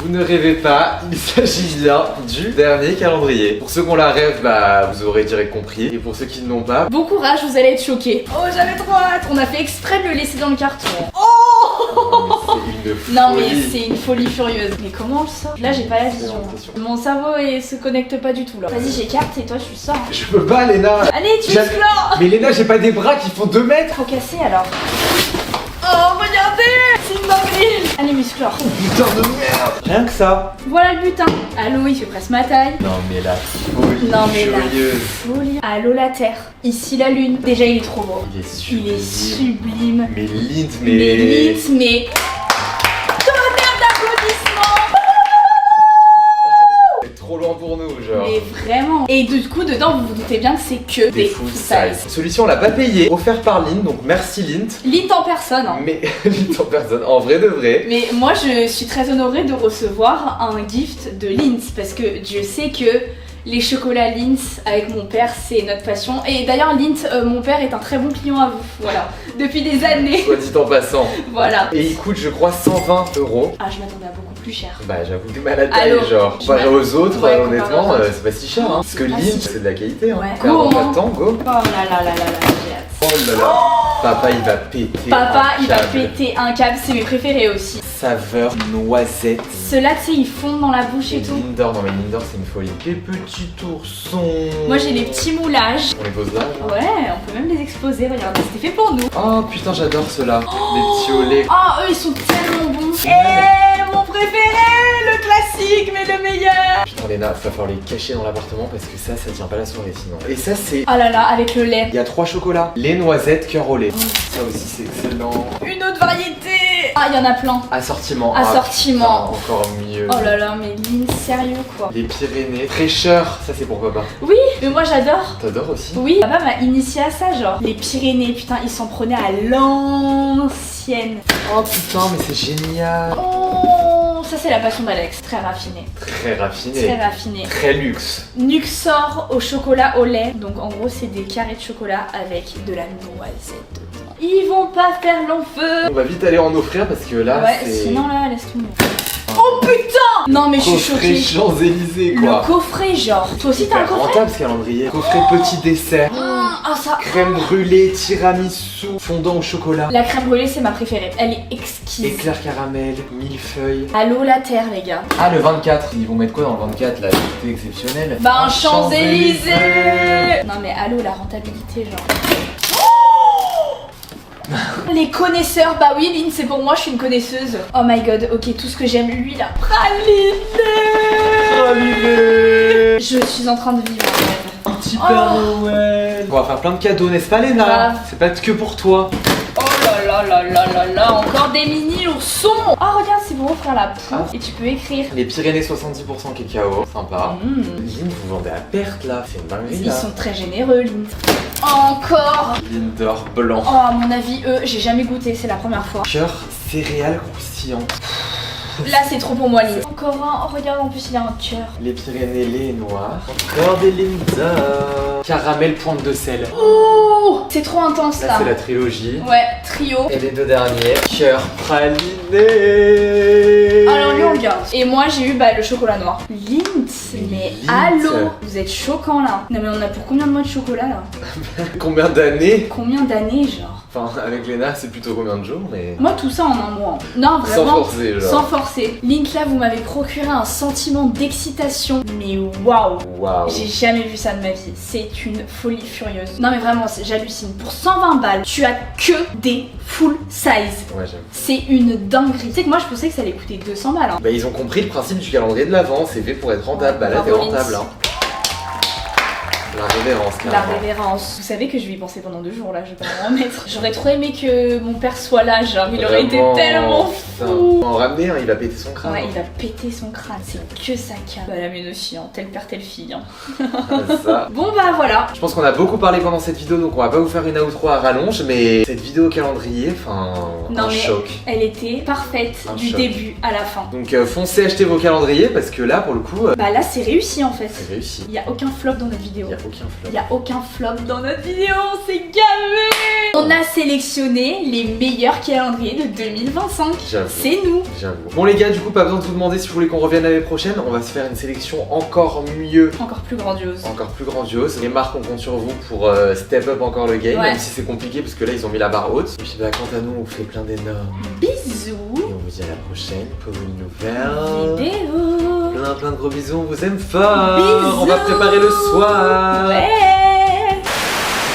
Vous ne rêvez pas, il s'agit bien du dernier calendrier. Pour ceux qui ont la rêve, bah vous aurez direct compris. Et pour ceux qui ne l'ont pas, Bon courage, vous allez être choqués. Oh, j'avais trop hâte. On a fait exprès de le laisser dans le carton. Oh! c'est une folie. Non mais c'est une folie furieuse. Mais comment on le sort? Là j'ai pas la vision. l'impression. Mon cerveau se connecte pas du tout là. Vas-y j'écarte et toi tu sors. Je peux pas, Léna. Allez tu J'avais- explores. Mais Léna, j'ai pas des bras qui font 2 mètres. Faut casser alors. Oh regardez, c'est une dinguerie. Allez musclore. Putain de merde. Rien que ça. Voilà le butin. Allô il fait presque ma taille. Non mais la folie Non mais la furieuse. folie. Allô la terre. Ici la lune. Déjà il est trop beau. Il est Il sublime. est sublime. Mais Lint, Mais limite mais... Tonnerre d'applaudissements. C'est trop loin pour nous, genre. Mais vraiment. Et du coup dedans vous vous doutez bien que c'est que Des full size. Solution, on l'a pas payé. Offert par Lint, donc merci Lint. Lit en personne. Hein. Mais Lint en personne, en vrai de vrai. Mais moi je suis très honorée de recevoir un gift de Lindt parce que Dieu sait que les chocolats Lindt avec mon père c'est notre passion. Et d'ailleurs Lindt, mon père est un très bon client à vous, voilà, depuis des années. Soit dit en passant. Voilà. Et il coûte, je crois, 120 €. Ah je m'attendais à beaucoup plus cher. Bah j'avoue, t'es mal à taille, Allô, genre. je Comparé aux autres, Ouais, comparé honnêtement, aux autres. c'est pas si cher, hein. Parce que C'est pas Lint, si- c'est de la qualité, hein. Ouais. Perdons Go, pas hein. de temps, go. Oh là là là là là, j'ai hâte. Oh là là. Papa, il va péter. Papa un il va câble. péter un câble, c'est mes préférés aussi. Saveur noisette. Ceux-là tu sais ils fondent dans la bouche et tout. Lindor, non mais Lindor, c'est une folie. Les petits oursons. Moi j'ai les petits moulages. On les pose là. Ouais, on peut même les exposer, regardez, c'était fait pour nous. Oh putain, j'adore ceux-là. Les petits au lait. Oh, eux ils sont tellement bons. Et mon préféré, le classique mais le meilleur. Putain, Léna, va falloir les cacher dans l'appartement parce que ça tient pas la soirée sinon. Et ça, c'est. Oh là là, avec le lait. Il y a 3 chocolats. Les noisettes, cœur au lait. Ça aussi, c'est excellent. Une autre variété. Ah, il y en a plein. Assortiment. Assortiment. Ah, putain, encore mieux. Oh là là, mais Lynn, sérieux quoi. Les Pyrénées. Fraîcheur, ça c'est pour papa. Oui, mais moi j'adore. T'adores aussi? Oui, papa m'a initié à ça, genre. Les Pyrénées, putain, ils s'en prenaient à l'ancienne. Oh putain, mais c'est génial. Oh, ça c'est la passion d'Alex. Très raffiné. Très raffiné. Très raffiné. Très luxe. Nuxor au chocolat au lait. Donc en gros, c'est des carrés de chocolat avec de la noisette dedans. Ils vont pas faire long feu. On va vite aller en offrir parce que là, Ouais, c'est. sinon là, laisse tomber. Oh putain! Non mais je suis Coffret choquée. Champs-Élysées Le quoi. coffret genre. Toi aussi t'as un Hyper coffret? rentable ce calendrier. Coffret petit dessert. Ah ça. Crème brûlée, tiramisu, fondant au chocolat. La crème brûlée c'est ma préférée. Elle est exquise. Éclair caramel, millefeuille. Allô la terre les gars. Ah le 24, ils vont mettre quoi dans le 24 là? C'était exceptionnel. Bah un Un Champs-Élysées. Non mais allô la rentabilité genre. Les connaisseurs, bah oui Lynn c'est pour moi, je suis une connaisseuse. Oh my god, ok tout ce que j'aime, lui là. Praliné. Je suis en train de vivre un rêve. Un petit Oh. Père Noël. On va faire plein de cadeaux, n'est-ce pas Léna? Grave. C'est pas que pour toi. Oh là là là là là là, encore des mini oursons. Oh regarde c'est pour offrir la poule Ah. et tu peux écrire. Les Pyrénées 70% cacao, sympa. Mmh. Lynn, vous vendez à perte là, c'est une dinguerie Ils là. sont très généreux Lynn. Encore. Lindor blanc. Oh à mon avis eux, j'ai jamais goûté, c'est la première fois. Cœur céréales croustillantes. Là c'est trop pour moi Lynn. encore un. Oh, regarde, en plus, il a un cœur. Les Pyrénées, les noirs. Encore des Linda. Caramel, pointe de sel. Oh, c'est trop intense Là, là. c'est la trilogie. Ouais, trio. Et les deux derniers, cœur praliné. Alors lui on le garde. Et moi j'ai eu le chocolat noir. Lint, mais Lint. allô, vous êtes choquant là. Non mais on a pour combien de mois de chocolat là? Combien d'années? Combien d'années genre? Enfin, avec Léna, c'est plutôt combien de jours, mais. Moi tout ça en un mois. Non Sans vraiment. forcer, genre. Sans forcer. Lint là vous m'avez procuré un sentiment d'excitation. Mais waouh. Waouh. J'ai jamais vu ça de ma vie. C'est une folie furieuse. Non mais vraiment, j'hallucine. Pour 120 balles, tu as que des full size. Ouais, j'aime. C'est une dinguerie. Tu sais que moi je pensais que ça allait coûter 200 balles. Hein. Bah, ils ont compris le principe du calendrier de l'Avent, c'est fait pour être rentable. Bah là, t'es Bravo, rentable, Lindsay. hein. La révérence, La carrément. révérence. Vous savez que je vais y penser pendant 2 jours là, je vais pas m'en remettre. J'aurais trop aimé que mon père soit là, genre il aurait été Vraiment, tellement putain. fou. En ramener un, il va péter son crâne. Ouais, il va péter son crâne, c'est que ça cave. Bah la mienne aussi, hein. Tel père, telle fille. Hein. C'est ça. Bon bah voilà. Je pense qu'on a beaucoup parlé pendant cette vidéo, donc on va pas vous faire une outro à rallonge, mais cette vidéo calendrier, enfin, Non, un mais choc. Elle était parfaite Un du choc. début à la fin. Donc foncez acheter vos calendriers parce que là, pour le coup, Bah là c'est réussi en fait. c'est réussi. Il y a aucun flop dans notre vidéo. Il y a aucun flop. Il y a aucun flop dans notre vidéo, c'est gavé. On a sélectionné les meilleurs calendriers de 2025. J'avoue. C'est nous. J'avoue. Bon les gars, du coup, pas besoin de vous demander si vous voulez qu'on revienne l'année prochaine. On va se faire une sélection encore mieux, Encore plus grandiose. encore plus grandiose. Les marques, on compte sur vous pour step up encore le game, Ouais. même si c'est compliqué parce que là, ils ont mis la barre haute. Et puis bah, quant à nous, on vous fait plein d'énormes. Bisous. Et on vous dit à la prochaine pour une nouvelle. Vidéo. Plein de gros bisous, on vous aime fort. Bisous. On va préparer le soir. Ouais.